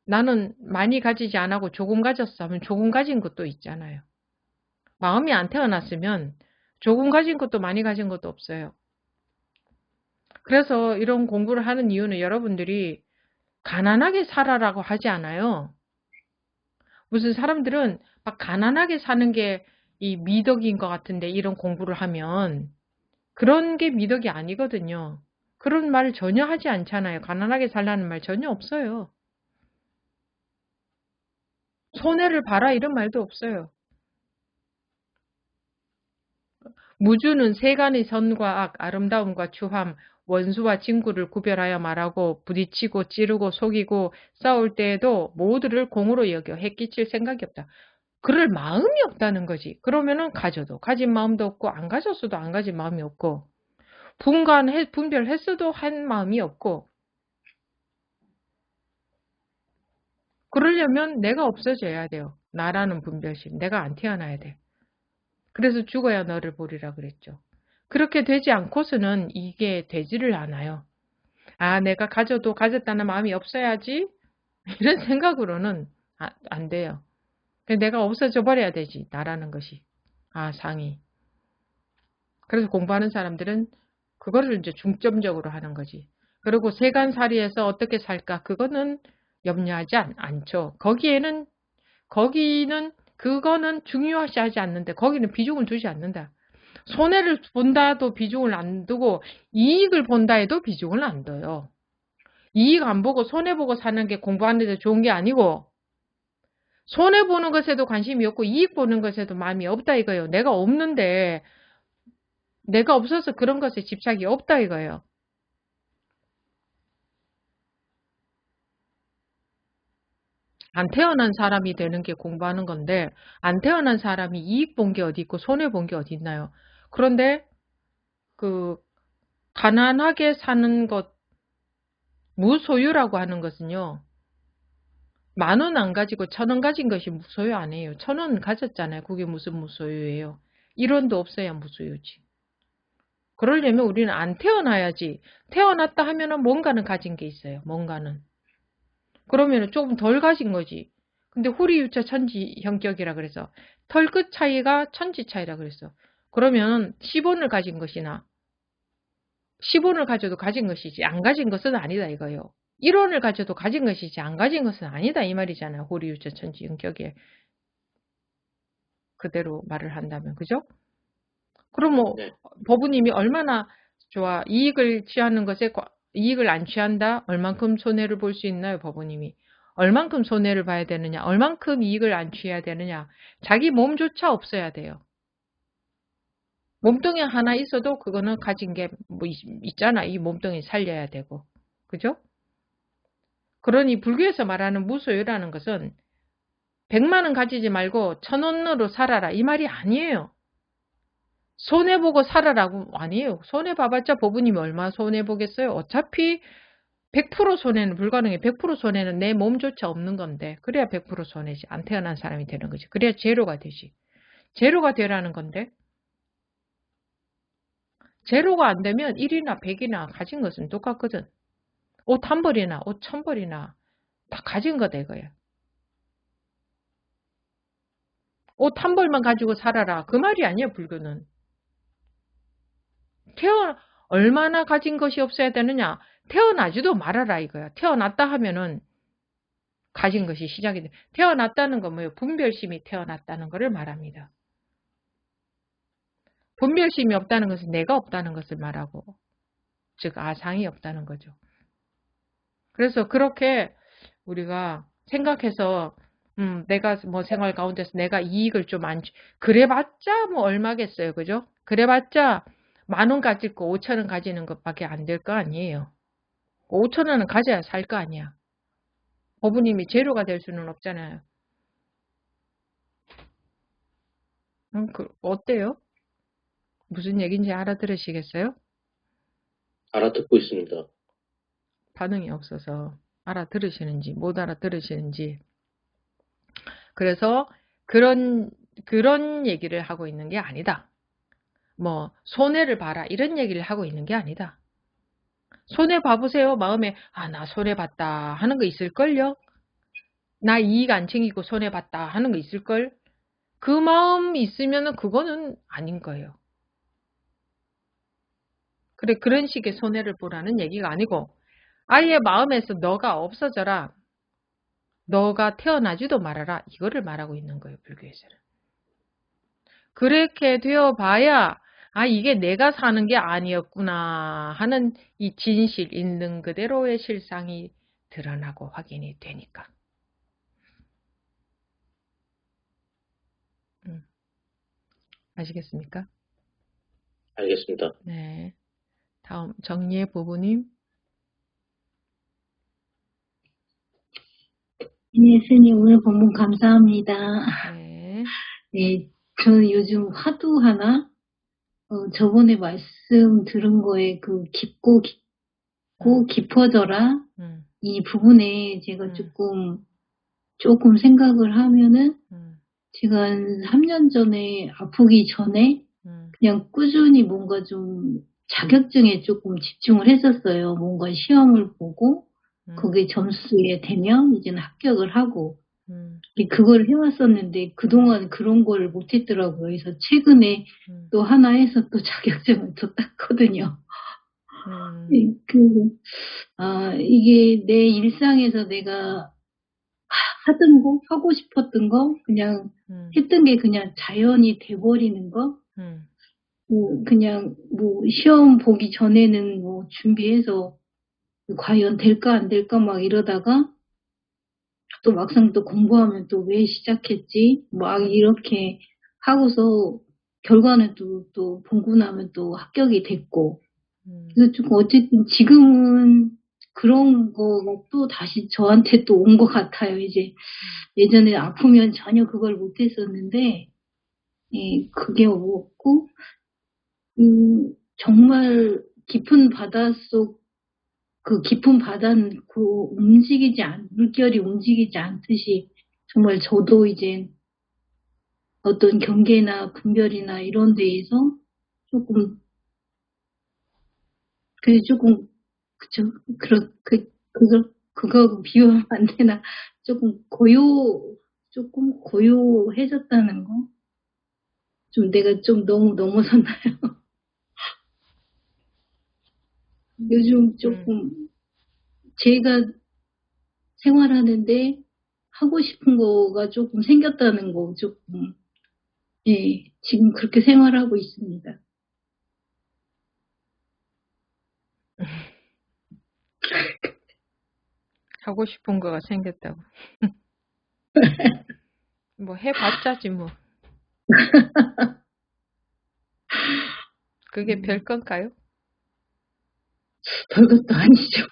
나는 많이 가지지 않고 조금 가졌어 하면 조금 가진 것도 있잖아요. 마음이 안 태어났으면 조금 가진 것도 많이 가진 것도 없어요. 그래서 이런 공부를 하는 이유는 여러분들이 가난하게 살아라고 하지 않아요. 무슨 사람들은 막 가난하게 사는 게 이 미덕인 것 같은데 이런 공부를 하면 그런 게 미덕이 아니거든요. 그런 말을 전혀 하지 않잖아요. 가난하게 살라는 말 전혀 없어요. 손해를 봐라 이런 말도 없어요. 무주는 세간의 선과 악, 아름다움과 추함, 원수와 친구를 구별하여 말하고 부딪히고 찌르고 속이고 싸울 때에도 모두를 공으로 여겨 해끼칠 생각이 없다. 그럴 마음이 없다는 거지. 그러면은 가져도 가진 마음도 없고 안 가졌어도 안 가진 마음이 없고 분별했어도 한 마음이 없고 그러려면 내가 없어져야 돼요. 나라는 분별심. 내가 안 태어나야 돼. 그래서 죽어야 너를 보리라 그랬죠. 그렇게 되지 않고서는 이게 되지를 않아요. 아, 내가 가져도 가졌다는 마음이 없어야지? 이런 생각으로는 안 돼요. 내가 없어져 버려야 되지. 나라는 것이. 아, 상이. 그래서 공부하는 사람들은 그거를 이제 중점적으로 하는 거지. 그리고 세간살이에서 어떻게 살까? 그거는 염려하지 않죠. 그거는 중요하지 않는데, 거기는 비중을 두지 않는다. 손해를 본다도 비중을 안 두고, 이익을 본다 해도 비중을 안 둬요. 이익 안 보고 손해보고 사는 게 공부하는 데 좋은 게 아니고, 손해보는 것에도 관심이 없고, 이익 보는 것에도 마음이 없다 이거예요. 내가 없는데, 내가 없어서 그런 것에 집착이 없다 이거예요. 안 태어난 사람이 되는 게 공부하는 건데 안 태어난 사람이 이익 본 게 어디 있고 손해 본 게 어디 있나요? 그런데 그 가난하게 사는 것 무소유라고 하는 것은요. 10,000원 안 가지고 1,000원 가진 것이 무소유 아니에요. 1,000원 가졌잖아요. 그게 무슨 무소유예요. 1원도 없어야 무소유지. 그러려면 우리는 안 태어나야지. 태어났다 하면은 뭔가는 가진 게 있어요. 뭔가는. 그러면 조금 덜 가진 거지. 근데 후리유차 천지 형격이라 그래서 털끝 차이가 천지 차이라 그랬어. 그러면 10원을 가진 것이나 10원을 가져도 가진 것이지 안 가진 것은 아니다 이거예요. 1원을 가져도 가진 것이지 안 가진 것은 아니다 이 말이잖아요. 후리유차 천지 형격에 그대로 말을 한다면 그죠? 그럼 뭐 네. 법부님이 얼마나 좋아 이익을 취하는 것에 이익을 안 취한다? 얼만큼 손해를 볼 수 있나요? 법부님이. 얼만큼 손해를 봐야 되느냐? 얼만큼 이익을 안 취해야 되느냐? 자기 몸조차 없어야 돼요. 몸뚱이 하나 있어도 그거는 가진 게 뭐 있잖아. 이 몸뚱이 살려야 되고. 그죠? 그러니 불교에서 말하는 무소유라는 것은 100만 원 가지지 말고 1,000원으로 살아라. 이 말이 아니에요. 손해보고 살아라고 아니에요. 손해봐봤자 법부님이 얼마 손해보겠어요? 어차피 100% 손해는 불가능해. 100% 손해는 내 몸조차 없는 건데 그래야 100% 손해지. 안 태어난 사람이 되는 거지. 그래야 제로가 되지. 제로가 되라는 건데 제로가 안 되면 1이나 100이나 가진 것은 똑같거든. 옷 한 벌이나 옷 1,000벌이나 다 가진 거다 이거야. 옷 한 벌만 가지고 살아라. 그 말이 아니야 불교는. 얼마나 가진 것이 없어야 되느냐. 태어나지도 말아라 이거야. 태어났다 하면은 가진 것이 시작이 돼. 태어났다는 건 뭐예요? 분별심이 태어났다는 것을 말합니다. 분별심이 없다는 것은 내가 없다는 것을 말하고 즉 아상이 없다는 거죠. 그래서 그렇게 우리가 생각해서 내가 뭐 생활 가운데서 내가 이익을 좀 안 그래봤자 뭐 얼마겠어요. 그죠? 그래봤자 10,000원 가질 거 5,000원 가지는 것밖에 안 될 거 아니에요. 5,000원은 가져야 살 거 아니야. 법부님이 제로가 될 수는 없잖아요. 어때요? 무슨 얘기인지 알아들으시겠어요? 알아듣고 있습니다. 반응이 없어서 알아들으시는지 못 알아들으시는지. 그래서 그런 얘기를 하고 있는 게 아니다. 뭐 손해를 봐라 이런 얘기를 하고 있는 게 아니다. 손해 봐보세요. 마음에 나 손해 봤다 하는 거 있을걸요? 나 이익 안 챙기고 손해 봤다 하는 거 있을걸? 그 마음 있으면 그거는 아닌 거예요. 그래 그런 식의 손해를 보라는 얘기가 아니고 아예 마음에서 너가 없어져라. 너가 태어나지도 말아라. 이거를 말하고 있는 거예요. 불교에서는. 그렇게 되어봐야 이게 내가 사는 게 아니었구나 하는 이 진실 있는 그대로의 실상이 드러나고 확인이 되니까. 아시겠습니까? 알겠습니다. 네. 다음 정리의 부부님. 네, 스님 오늘 본문 감사합니다. 네. 네, 저는 요즘 화두 하나, 저번에 말씀 들은 거에 그 깊고 깊어져라 이 부분에 제가 조금 생각을 하면은 제가 한 3년 전에 아프기 전에 그냥 꾸준히 뭔가 좀 자격증에 조금 집중을 했었어요. 뭔가 시험을 보고 거기에 점수에 되면 이제는 합격을 하고 그걸 해왔었는데 그동안 그런 걸 못했더라고요. 그래서 최근에 또 하나 해서 또 자격증을 또 땄거든요. 이게 내 일상에서 내가 하던 거, 하고 싶었던 거, 그냥 했던 게 그냥 자연이 돼버리는 거, 그냥 시험 보기 전에는 준비해서 과연 될까 안 될까 막 이러다가 또 막상 또 공부하면 또 왜 시작했지? 막 이렇게 하고서 결과는 또 보고 나면 또 합격이 됐고 그래서 조금 어쨌든 지금은 그런 거가 또 다시 저한테 또 온 것 같아요. 이제 예전에 아프면 전혀 그걸 못했었는데 그게 없고 정말 깊은 바닷속 그 깊은 바다는 물결이 움직이지 않듯이 정말 저도 이제 어떤 경계나 분별이나 이런 데에서 조금 그쵸 그거 비유하면 안 되나 조금 고요해졌다는 거 좀 내가 좀 너무 넘어섰나요? 요즘 조금 제가 생활하는데 하고 싶은 거가 조금 생겼다는 거 조금 지금 그렇게 생활하고 있습니다. 하고 싶은 거가 생겼다고. 뭐 해봤자지 뭐. 그게 별건가요? 별것도 아니죠.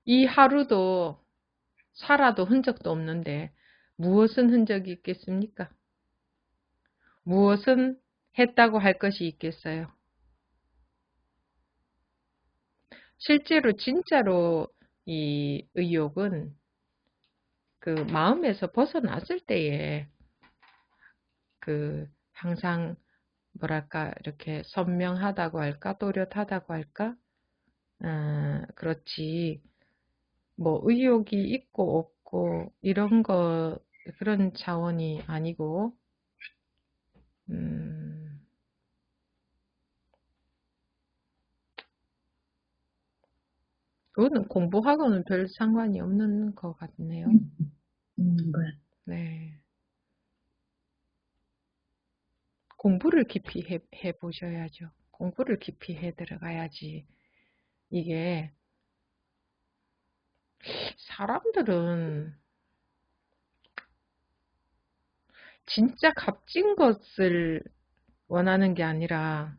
이 하루도 살아도 흔적도 없는데 무엇은 흔적이 있겠습니까? 무엇은 했다고 할 것이 있겠어요? 실제로 진짜로 이 의욕은 그 마음에서 벗어났을 때에 그 항상 뭐랄까 이렇게 선명하다고 할까 또렷하다고 할까 그렇지 뭐 의욕이 있고 없고 이런 거 그런 차원이 아니고 그거는 공부하고는 별 상관이 없는 것 같네요. 네. 공부를 깊이 해 보셔야죠. 공부를 깊이 해 들어가야지. 이게 사람들은 진짜 값진 것을 원하는 게 아니라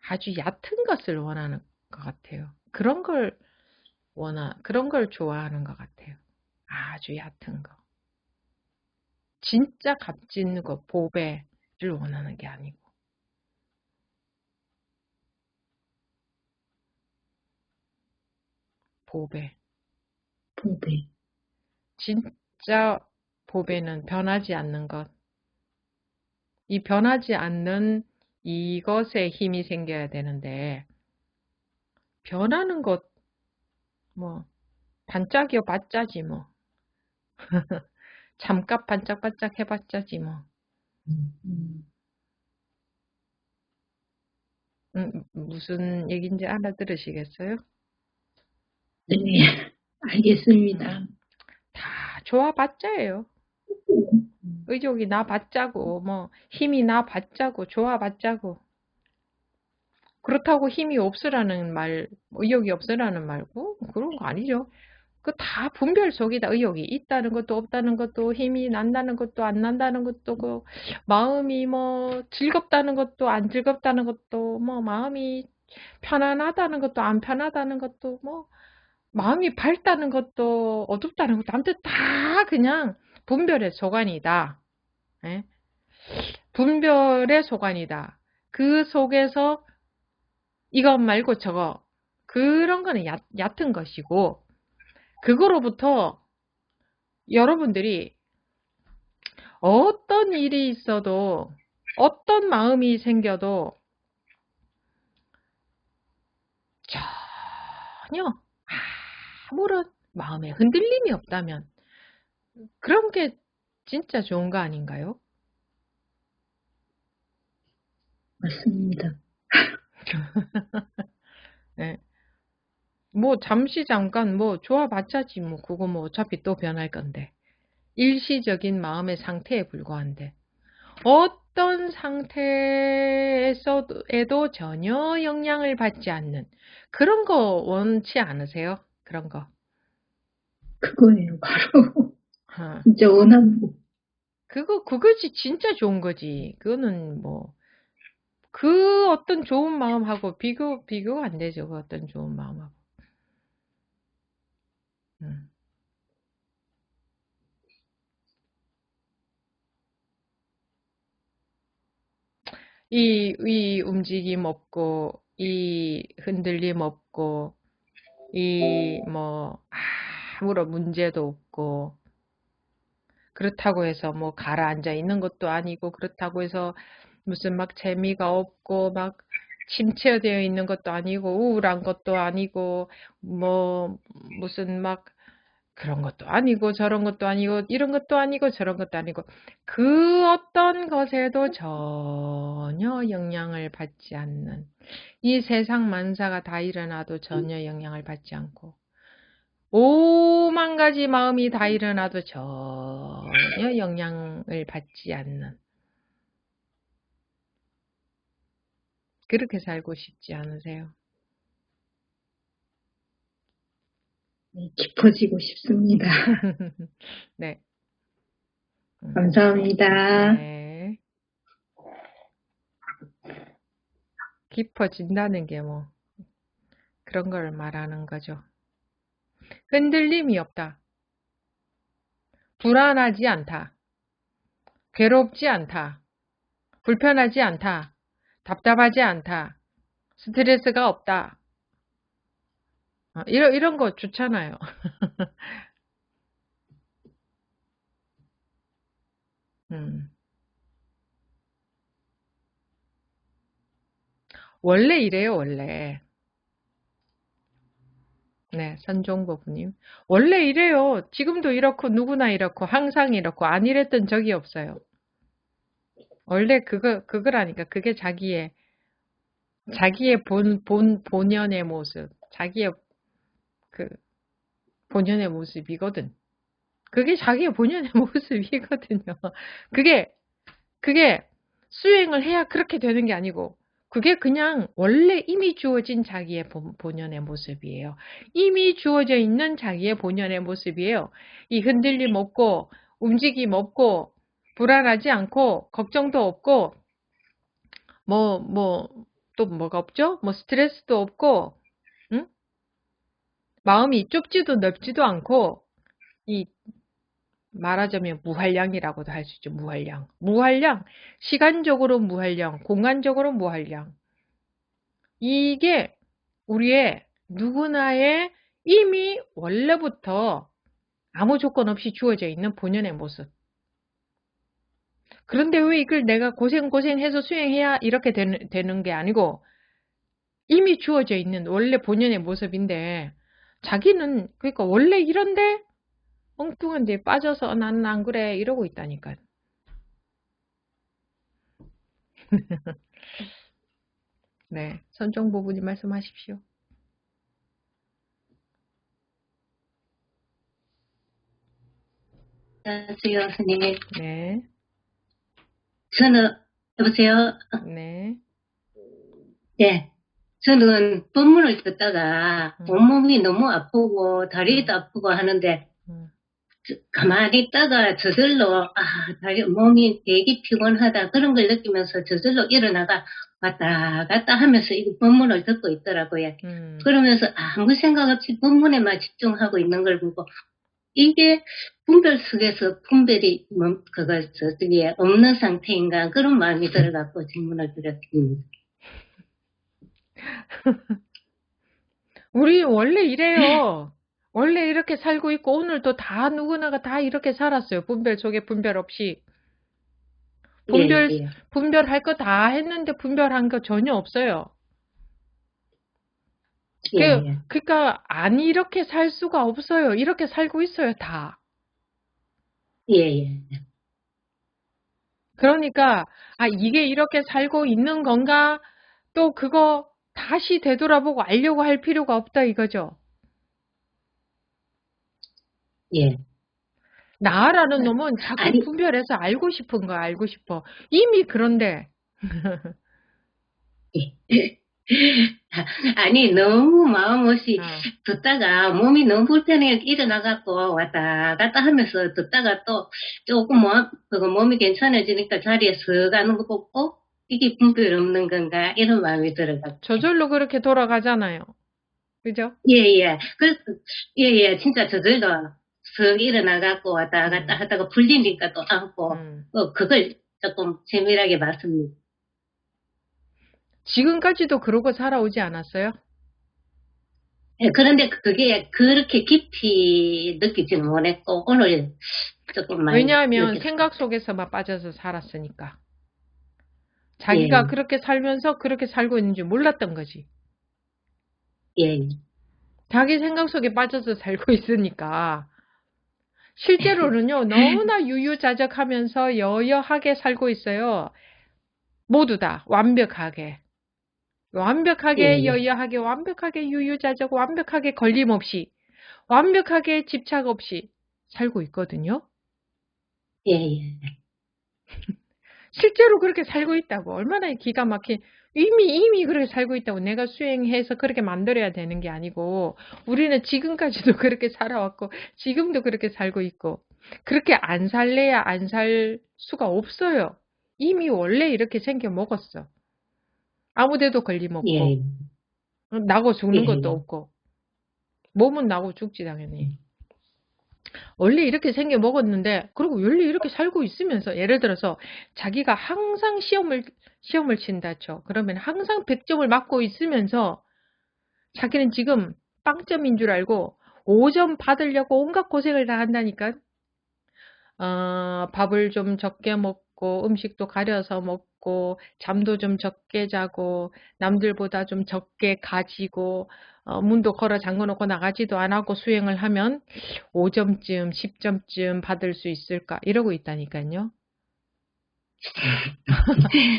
아주 얕은 것을 원하는 것 같아요. 그런 걸 좋아하는 것 같아요. 아주 얕은 거. 진짜 값진 거, 보배를 원하는 게 아니고. 보배. 진짜 보배는 변하지 않는 것. 이 변하지 않는 이것에 힘이 생겨야 되는데 변하는 것 뭐 반짝여 봤자지 뭐. 잠깐 반짝반짝 해봤자지 뭐. 무슨 얘기인지 알아들으시겠어요? 네, 알겠습니다. 다 좋아봤자예요. 의욕이 나봤자고 뭐 힘이 나봤자고 좋아봤자고. 그렇다고 힘이 없으라는 말, 의욕이 없으라는 말고 그런 거 아니죠. 그 다 분별 속이다. 의욕이 있다는 것도 없다는 것도, 힘이 난다는 것도 안 난다는 것도, 그 마음이 뭐 즐겁다는 것도 안 즐겁다는 것도, 뭐 마음이 편안하다는 것도 안 편하다는 것도, 뭐 마음이 밝다는 것도 어둡다는 것도, 아무튼 다 그냥 분별의 소관이다. 예? 분별의 소관이다. 그 속에서 이것 말고 저거, 그런 거는 얕은 것이고, 그거로부터 여러분들이 어떤 일이 있어도, 어떤 마음이 생겨도 전혀 아무런 마음에 흔들림이 없다면 그런 게 진짜 좋은 거 아닌가요? 맞습니다. 네. 뭐 잠시 잠깐 뭐 좋아봤자지 뭐 그거 뭐 어차피 또 변할 건데, 일시적인 마음의 상태에 불과한데 어떤 상태에서도 전혀 영향을 받지 않는 그런 거 원치 않으세요? 그런 거. 그거예요, 바로. 진짜 원하는 거. 그거지 진짜 좋은 거지. 그거는 뭐 그 어떤 좋은 마음하고 비교가 안 되죠. 그 어떤 좋은 마음하고. 이 움직임 없고, 이 흔들림 없고, 이 뭐 아무런 문제도 없고, 그렇다고 해서 뭐 가라앉아 있는 것도 아니고, 그렇다고 해서 무슨 막 재미가 없고 막 침체되어 있는 것도 아니고, 우울한 것도 아니고, 뭐 무슨 막 그런 것도 아니고, 저런 것도 아니고, 이런 것도 아니고, 저런 것도 아니고, 그 어떤 것에도 전혀 영향을 받지 않는, 이 세상 만사가 다 일어나도 전혀 영향을 받지 않고, 오만 가지 마음이 다 일어나도 전혀 영향을 받지 않는, 그렇게 살고 싶지 않으세요? 깊어지고 싶습니다. 네. 감사합니다. 네. 깊어진다는 게 뭐 그런 걸 말하는 거죠. 흔들림이 없다. 불안하지 않다. 괴롭지 않다. 불편하지 않다. 답답하지 않다. 스트레스가 없다. 이런 거 좋잖아요. 원래 이래요, 원래. 네, 선종보부님. 원래 이래요. 지금도 이렇고, 누구나 이렇고, 항상 이렇고, 안 이랬던 적이 없어요. 원래 그거라니까. 그게 자기의 본연의 모습, 자기의 그 본연의 모습이거든. 그게 자기의 본연의 모습이거든요. 그게 수행을 해야 그렇게 되는 게 아니고, 그게 그냥 원래 이미 주어진 자기의 본연의 모습이에요. 이미 주어져 있는 자기의 본연의 모습이에요. 이 흔들림 없고, 움직임 없고, 불안하지 않고, 걱정도 없고, 또 뭐가 없죠? 뭐 스트레스도 없고, 응? 마음이 좁지도 넓지도 않고, 이 말하자면 무한량이라고도 할 수 있죠. 무한량. 시간적으로 무한량, 공간적으로 무한량. 이게 우리의 누구나의 이미 원래부터 아무 조건 없이 주어져 있는 본연의 모습. 그런데 왜 이걸 내가 고생해서 수행해야 이렇게 되는 게 아니고, 이미 주어져 있는 원래 본연의 모습인데, 자기는 그러니까 원래 이런데 엉뚱한 데 빠져서 나는 안 그래 이러고 있다니까. 네, 선종보부님 말씀하십시오. 안녕하세요, 선생님. 네. 여보세요? 네. 예. 저는 법문을 듣다가 온몸이 너무 아프고 다리도 아프고 하는데 가만히 있다가 저절로 몸이 되게 피곤하다 그런 걸 느끼면서 저절로 일어나가 왔다 갔다 하면서 이 법문을 듣고 있더라고요. 그러면서 아무 생각 없이 법문에만 집중하고 있는 걸 보고 이게 분별 속에서 분별이 저쪽에 없는 상태인가 그런 마음이 들어갖고 질문을 드렸습니다. 우리 원래 이래요. 원래 이렇게 살고 있고 오늘도 다 누구나가 다 이렇게 살았어요. 분별 속에 분별 없이. 분별할 거 다 했는데 분별한 거 전혀 없어요. 그러니까 안 이렇게 살 수가 없어요. 이렇게 살고 있어요, 다. 그러니까 이게 이렇게 살고 있는 건가? 또 그거 다시 되돌아보고 알려고 할 필요가 없다 이거죠. 나라는 놈은 자꾸 분별해서 알고 싶은 거 알고 싶어. 이미 그런데. 아니 너무 마음 없이 듣다가 몸이 너무 불편해 일어나갖고 왔다 갔다 하면서 듣다가 또 조금 몸이 괜찮아지니까 자리에 서 가는 거 보고 이게 분별 없는 건가 이런 마음이 들어가지고 저절로 그렇게 돌아가잖아요. 그죠? 진짜 저절로 석 일어나갖고 왔다 갔다 하다가 풀리니까 또 앉고 그걸 조금 세밀하게 봤습니다. 지금까지도 그러고 살아오지 않았어요? 그런데 그게 그렇게 깊이 느끼지는 못했고 오늘 조금 많이 왜냐하면 느꼈어요. 생각 속에서만 빠져서 살았으니까. 자기가 그렇게 살면서 그렇게 살고 있는지 몰랐던 거지. 자기 생각 속에 빠져서 살고 있으니까. 실제로는요, 너무나 유유자적하면서 여여하게 살고 있어요. 모두 다 완벽하게. 여여하게, 완벽하게 유유자적, 완벽하게 걸림없이, 완벽하게 집착 없이 살고 있거든요. 실제로 그렇게 살고 있다고. 얼마나 기가 막힌, 이미 그렇게 살고 있다고. 내가 수행해서 그렇게 만들어야 되는 게 아니고, 우리는 지금까지도 그렇게 살아왔고, 지금도 그렇게 살고 있고, 그렇게 안 살래야 안 살 수가 없어요. 이미 원래 이렇게 생겨 먹었어. 아무데도 걸림없고, 나고 죽는 것도 없고, 몸은 나고 죽지 당연히. 원래 이렇게 생겨 먹었는데, 그리고 원래 이렇게 살고 있으면서, 예를 들어서 자기가 항상 시험을 친다 쳐. 그러면 항상 100점을 맞고 있으면서 자기는 지금 빵점인 줄 알고 5점 받으려고 온갖 고생을 다 한다니까. 밥을 좀 적게 먹고 음식도 가려서 먹고 잠도 좀 적게 자고 남들보다 좀 적게 가지고 문도 걸어 잠궈놓고 나가지도 안 하고 수행을 하면 5점쯤 10점쯤 받을 수 있을까 이러고 있다니까요.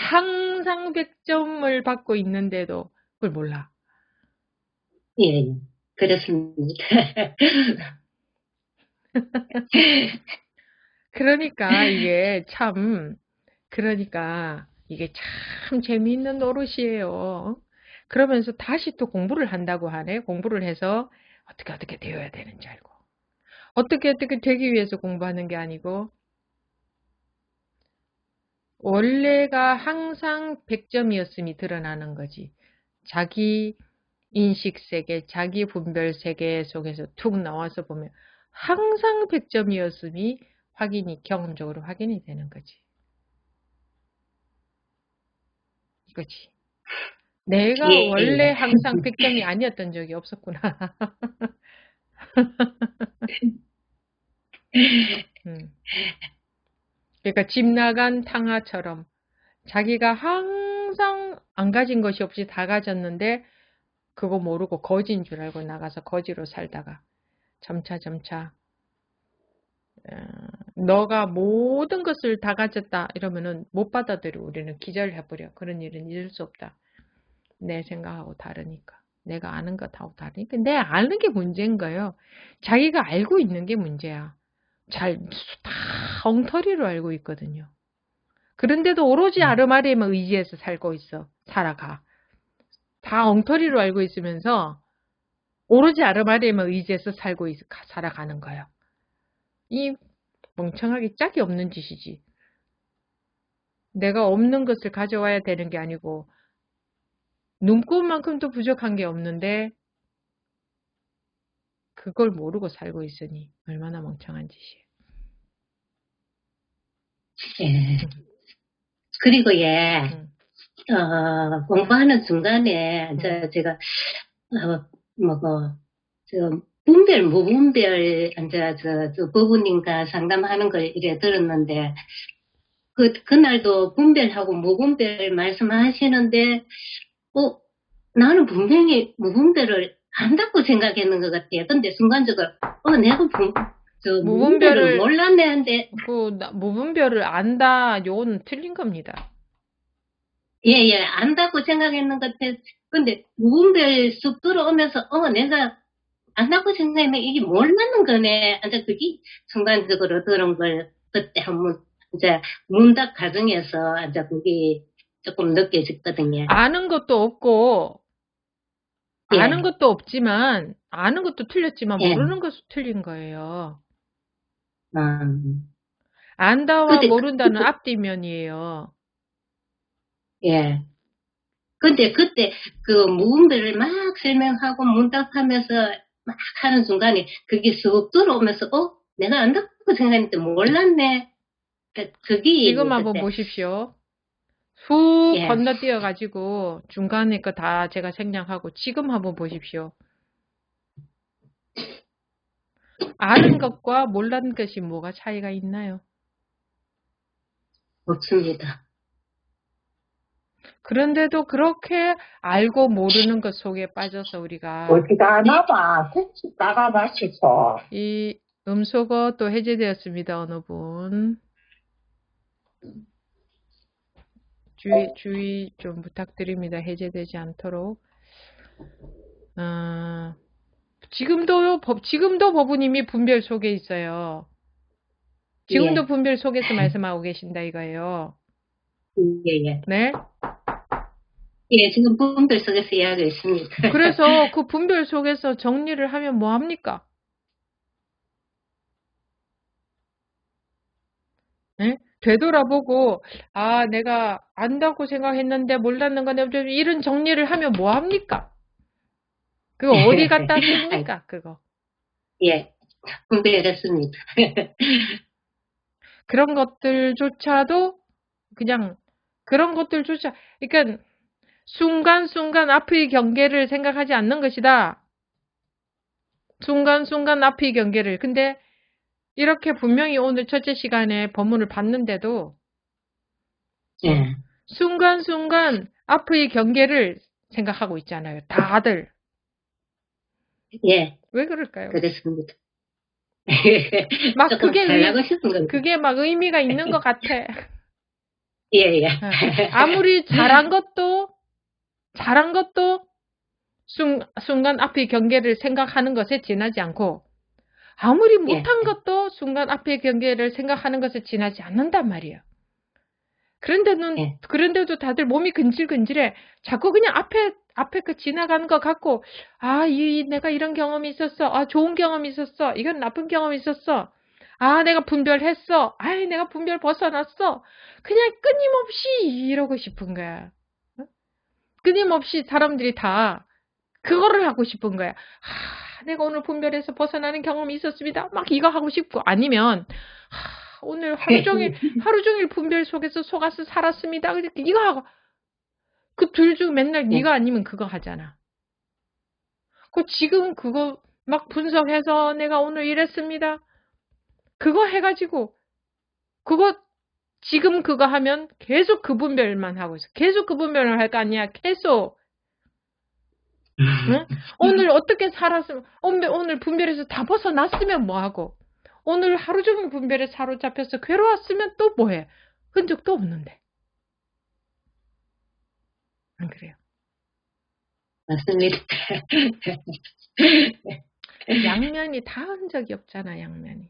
항상 100점을 받고 있는데도 그걸 몰라. 그렇습니다. 그러니까 이게 참 재미있는 노릇이에요. 그러면서 다시 또 공부를 한다고 하네. 공부를 해서 어떻게 되어야 되는지 알고. 어떻게 되기 위해서 공부하는 게 아니고 원래가 항상 100점이었음이 드러나는 거지. 자기 인식세계, 자기 분별세계 속에서 툭 나와서 보면 항상 100점이었음이 경험적으로 확인이 되는 거지. 이거지. 내가 원래 항상 100점이 아니었던 적이 없었구나. 그러니까 집 나간 탕아처럼 자기가 항상 안 가진 것이 없이 다 가졌는데 그거 모르고 거지인 줄 알고 나가서 거지로 살다가 점차 너가 모든 것을 다 가졌다 이러면은 못 받아들여. 우리는 기절해버려. 그런 일은 있을 수 없다. 내 생각하고 다르니까. 내가 아는 것하고 다르니까. 내 아는 게 문제인 거예요. 자기가 알고 있는 게 문제야. 다 엉터리로 알고 있거든요. 그런데도 오로지 아르마리에만 의지해서 살고 있어. 살아가. 다 다 엉터리로 알고 있으면서 오로지 아르마리에만 의지해서 살아가는 거예요. 이 멍청하게 짝이 없는 짓이지. 내가 없는 것을 가져와야 되는 게 아니고 눈꼽만큼도 부족한 게 없는데 그걸 모르고 살고 있으니 얼마나 멍청한 짓이에요. 예. 그리고 공부하는 중간에 제가 분별 무분별 저 부부님과 상담하는 걸 이래 들었는데 그날도 분별하고 무분별 말씀하시는데 나는 분명히 무분별을 안다고 생각했는 것 같아요. 근데 순간적으로 내가 무분별을 몰랐네 한데 무분별을 안다 요는 틀린 겁니다. 예, 안다고 생각했는 것 같아요. 근데 무분별 쑥 들어오면서 내가 안다고 생각했는데 이게 몰랐는 거네. 이제 그게 순간적으로 들은 걸 그때 한번 이제 문답 과정에서 이제 그게 조금 느껴졌거든요. 아는 것도 없고 아는 것도 없지만 아는 것도 틀렸지만 모르는 것도 틀린 거예요. 안다와 모른다는 앞뒤면이에요. 예. 근데 그때 그 무분별을 막 설명하고 문답하면서 막 하는 순간에 그게 쑥 들어오면서 내가 안다고 생각했는데 몰랐네. 그게 지금 한번 보십시오. 훅 건너뛰어가지고 중간에 거 다 제가 생략하고 지금 한번 보십시오. 아는 것과 몰랐는 것이 뭐가 차이가 있나요? 없습니다. 그런데도 그렇게 알고 모르는 것 속에 빠져서 우리가 어디가 하나봐. 택시 따가 마시소. 이 음소거 또 해제되었습니다. 어느 분. 주의 좀 부탁드립니다. 해제되지 않도록. 지금도 법우님이 분별 속에 있어요. 지금도 분별 속에서 말씀하고 계신다 이거예요. 예. 네? 예, 지금 분별 속에서 이야기하고 있습니다. 그래서 그 분별 속에서 정리를 하면 뭐 합니까? 네? 되돌아보고 내가 안다고 생각했는데 몰랐는 건데 이런 정리를 하면 뭐 합니까? 그거 어디 갖다 씁니까? 그거. 예, 분별했습니다. 그런 것들조차도 그냥 그런 것들조차 그러니까 순간순간 앞의 경계를 생각하지 않는 것이다. 순간순간 앞의 경계를. 근데 이렇게 분명히 오늘 첫째 시간에 법문을 봤는데도 순간순간 앞의 경계를 생각하고 있잖아요. 다들. 예. 왜 그럴까요? 그렇습니다. 막 그게 막 의미가 있는 것 같아. 예. 아무리 잘한 것도 순간 앞의 경계를 생각하는 것에 지나지 않고 아무리 못한 것도 순간 앞의 경계를 생각하는 것에 지나지 않는단 말이에요. 그런데도 다들 몸이 근질근질해. 자꾸 그냥 앞에 그 지나가는 것 같고, 내가 이런 경험이 있었어. 좋은 경험이 있었어. 이건 나쁜 경험이 있었어. 내가 분별했어. 내가 분별 벗어났어. 그냥 끊임없이 이러고 싶은 거야. 끊임없이 사람들이 다 그거를 하고 싶은 거야. 내가 오늘 분별에서 벗어나는 경험이 있었습니다. 막 이거 하고 싶고, 아니면 오늘 하루 종일 분별 속에서 속아서 살았습니다. 이거 하고 그 둘 중 맨날 네가 아니면 그거 하잖아. 지금 그거 막 분석해서 내가 오늘 이랬습니다. 그거 해가지고 지금 그거 하면 계속 그 분별만 하고 있어. 계속 그 분별을 할 거 아니야. 계속. 응? 오늘 어떻게 살았으면 오늘 분별에서 다 벗어났으면 뭐하고 오늘 하루 종일 분별에 사로잡혀서 괴로웠으면 또 뭐해? 흔적도 없는데. 안 그래요? 맞습니다. 양면이 다 흔적이 없잖아, 양면이.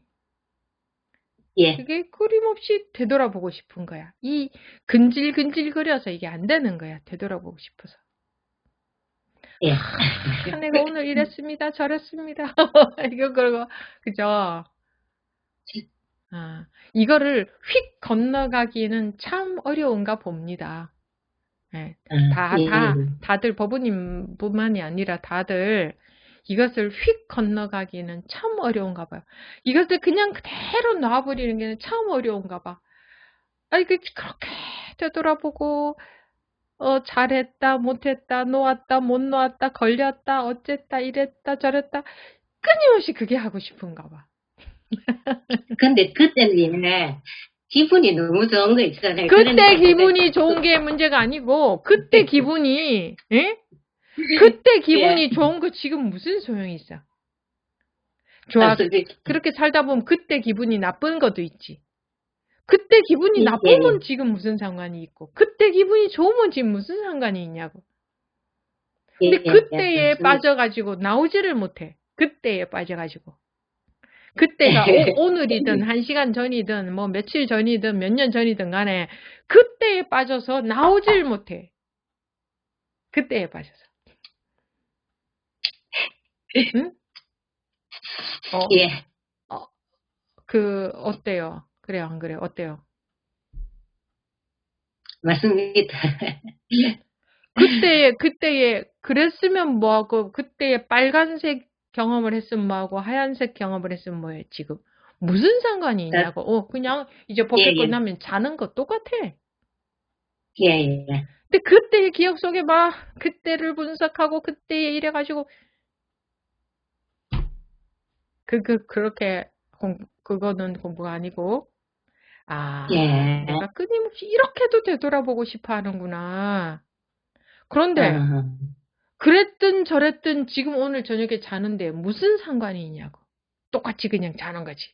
예. 그게 끊임없이 되돌아보고 싶은 거야. 이 근질근질거려서 이게 안 되는 거야. 되돌아보고 싶어서. 예. 내가 오늘 이랬습니다. 저랬습니다. 이거 그러고 그죠? 이거를 휙 건너가기는 참 어려운가 봅니다. 네. 다들 법부님뿐만이 아니라 다들 이것을 휙 건너가기는 참 어려운가 봐요. 이것을 그냥 그대로 놔버리는 게 참 어려운가 봐. 그렇게 되돌아보고 잘했다, 못했다, 놓았다, 못 놓았다, 걸렸다, 어쨌다, 이랬다, 저랬다. 끊임없이 그게 하고 싶은가 봐. 근데 그때는 기분이 너무 좋은 거 있잖아요. 그때 기분이 좋은 게 문제가 아니고, 그때 기분이, 예? 그때 기분이 좋은 거 지금 무슨 소용이 있어? 좋아. 그렇게 살다 보면 그때 기분이 나쁜 것도 있지. 그때 기분이 나쁘면 지금 무슨 상관이 있고, 그때 기분이 좋으면 지금 무슨 상관이 있냐고. 근데 그때에 빠져가지고 나오지를 못해. 그때에 빠져가지고. 그때가 오늘이든 1시간 전이든 뭐 며칠 전이든 몇 년 전이든 간에 그때에 빠져서 나오질 못해. 그때에 빠져서. 응? 예. 어때요? 그래요, 안 그래요? 어때요? 맞습니다. 그때에 그랬으면 뭐하고, 그때에 빨간색 경험을 했으면 뭐하고, 하얀색 경험을 했으면 뭐해, 지금. 무슨 상관이 있냐고. 그냥 이제 법회 끝나면 자는 거 똑같아. 예. 근데 그때의 기억 속에 막, 그때를 분석하고, 그때에 이래가지고, 그렇게, 그거는 공부가 아니고, 내가 끊임없이 이렇게도 되돌아보고 싶어 하는구나. 그런데, 그랬든 저랬든 지금 오늘 저녁에 자는데 무슨 상관이 있냐고. 똑같이 그냥 자는 거지.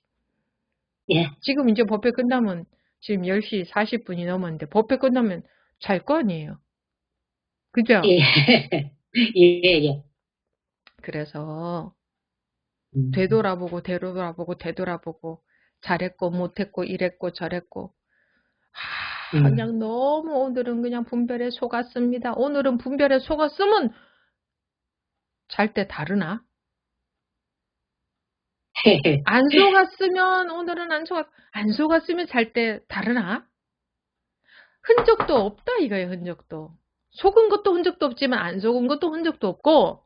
예. 지금 이제 법회 끝나면, 지금 10시 40분이 넘었는데, 법회 끝나면 잘 거 아니에요. 그죠? 예. 그래서, 되돌아보고, 잘했고, 못했고, 이랬고, 저랬고. 그냥 너무 오늘은 그냥 분별에 속았습니다. 오늘은 분별에 속았으면 잘 때 다르나? 안 속았으면 오늘은 안 속았으면 잘 때 다르나? 흔적도 없다 이거예요. 흔적도. 속은 것도 흔적도 없지만 안 속은 것도 흔적도 없고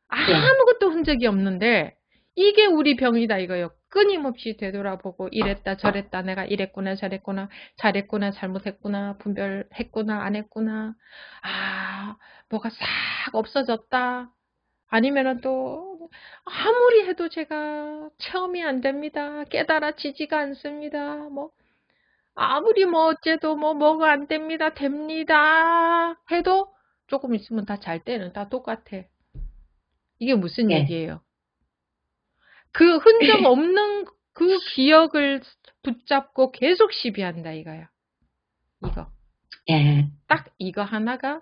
아무것도 흔적이 없는데 이게 우리 병이다 이거예요. 끊임없이 되돌아보고 이랬다 저랬다 내가 이랬구나 저랬구나 잘했구나 잘못했구나 분별했구나 안 했구나 뭐가 싹 없어졌다 아니면은 또 아무리 해도 제가 체험이 안 됩니다. 깨달아지지가 않습니다. 뭐 아무리 뭐 어째도 뭐가 안 됩니다. 해도 조금 있으면 다 잘 때는 다 똑같아. 이게 무슨 얘기예요? 그 흔적 없는 그 기억을 붙잡고 계속 시비한다 이거야. 이거. 딱 이거 하나가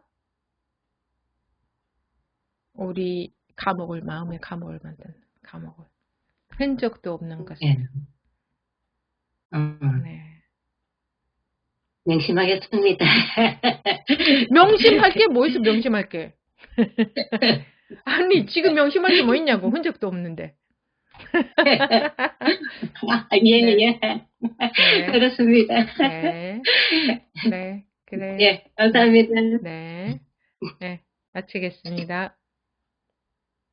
우리 마음의 감옥을 만드는 감옥을. 흔적도 없는 것을. 네. 명심하겠습니다. 명심할 게 뭐 있어 명심할 게. 아니 지금 명심할 게 뭐 있냐고 흔적도 없는데. 예. 그렇습니다. 네. 그래. 예, 감사합니다. 네. 마치겠습니다.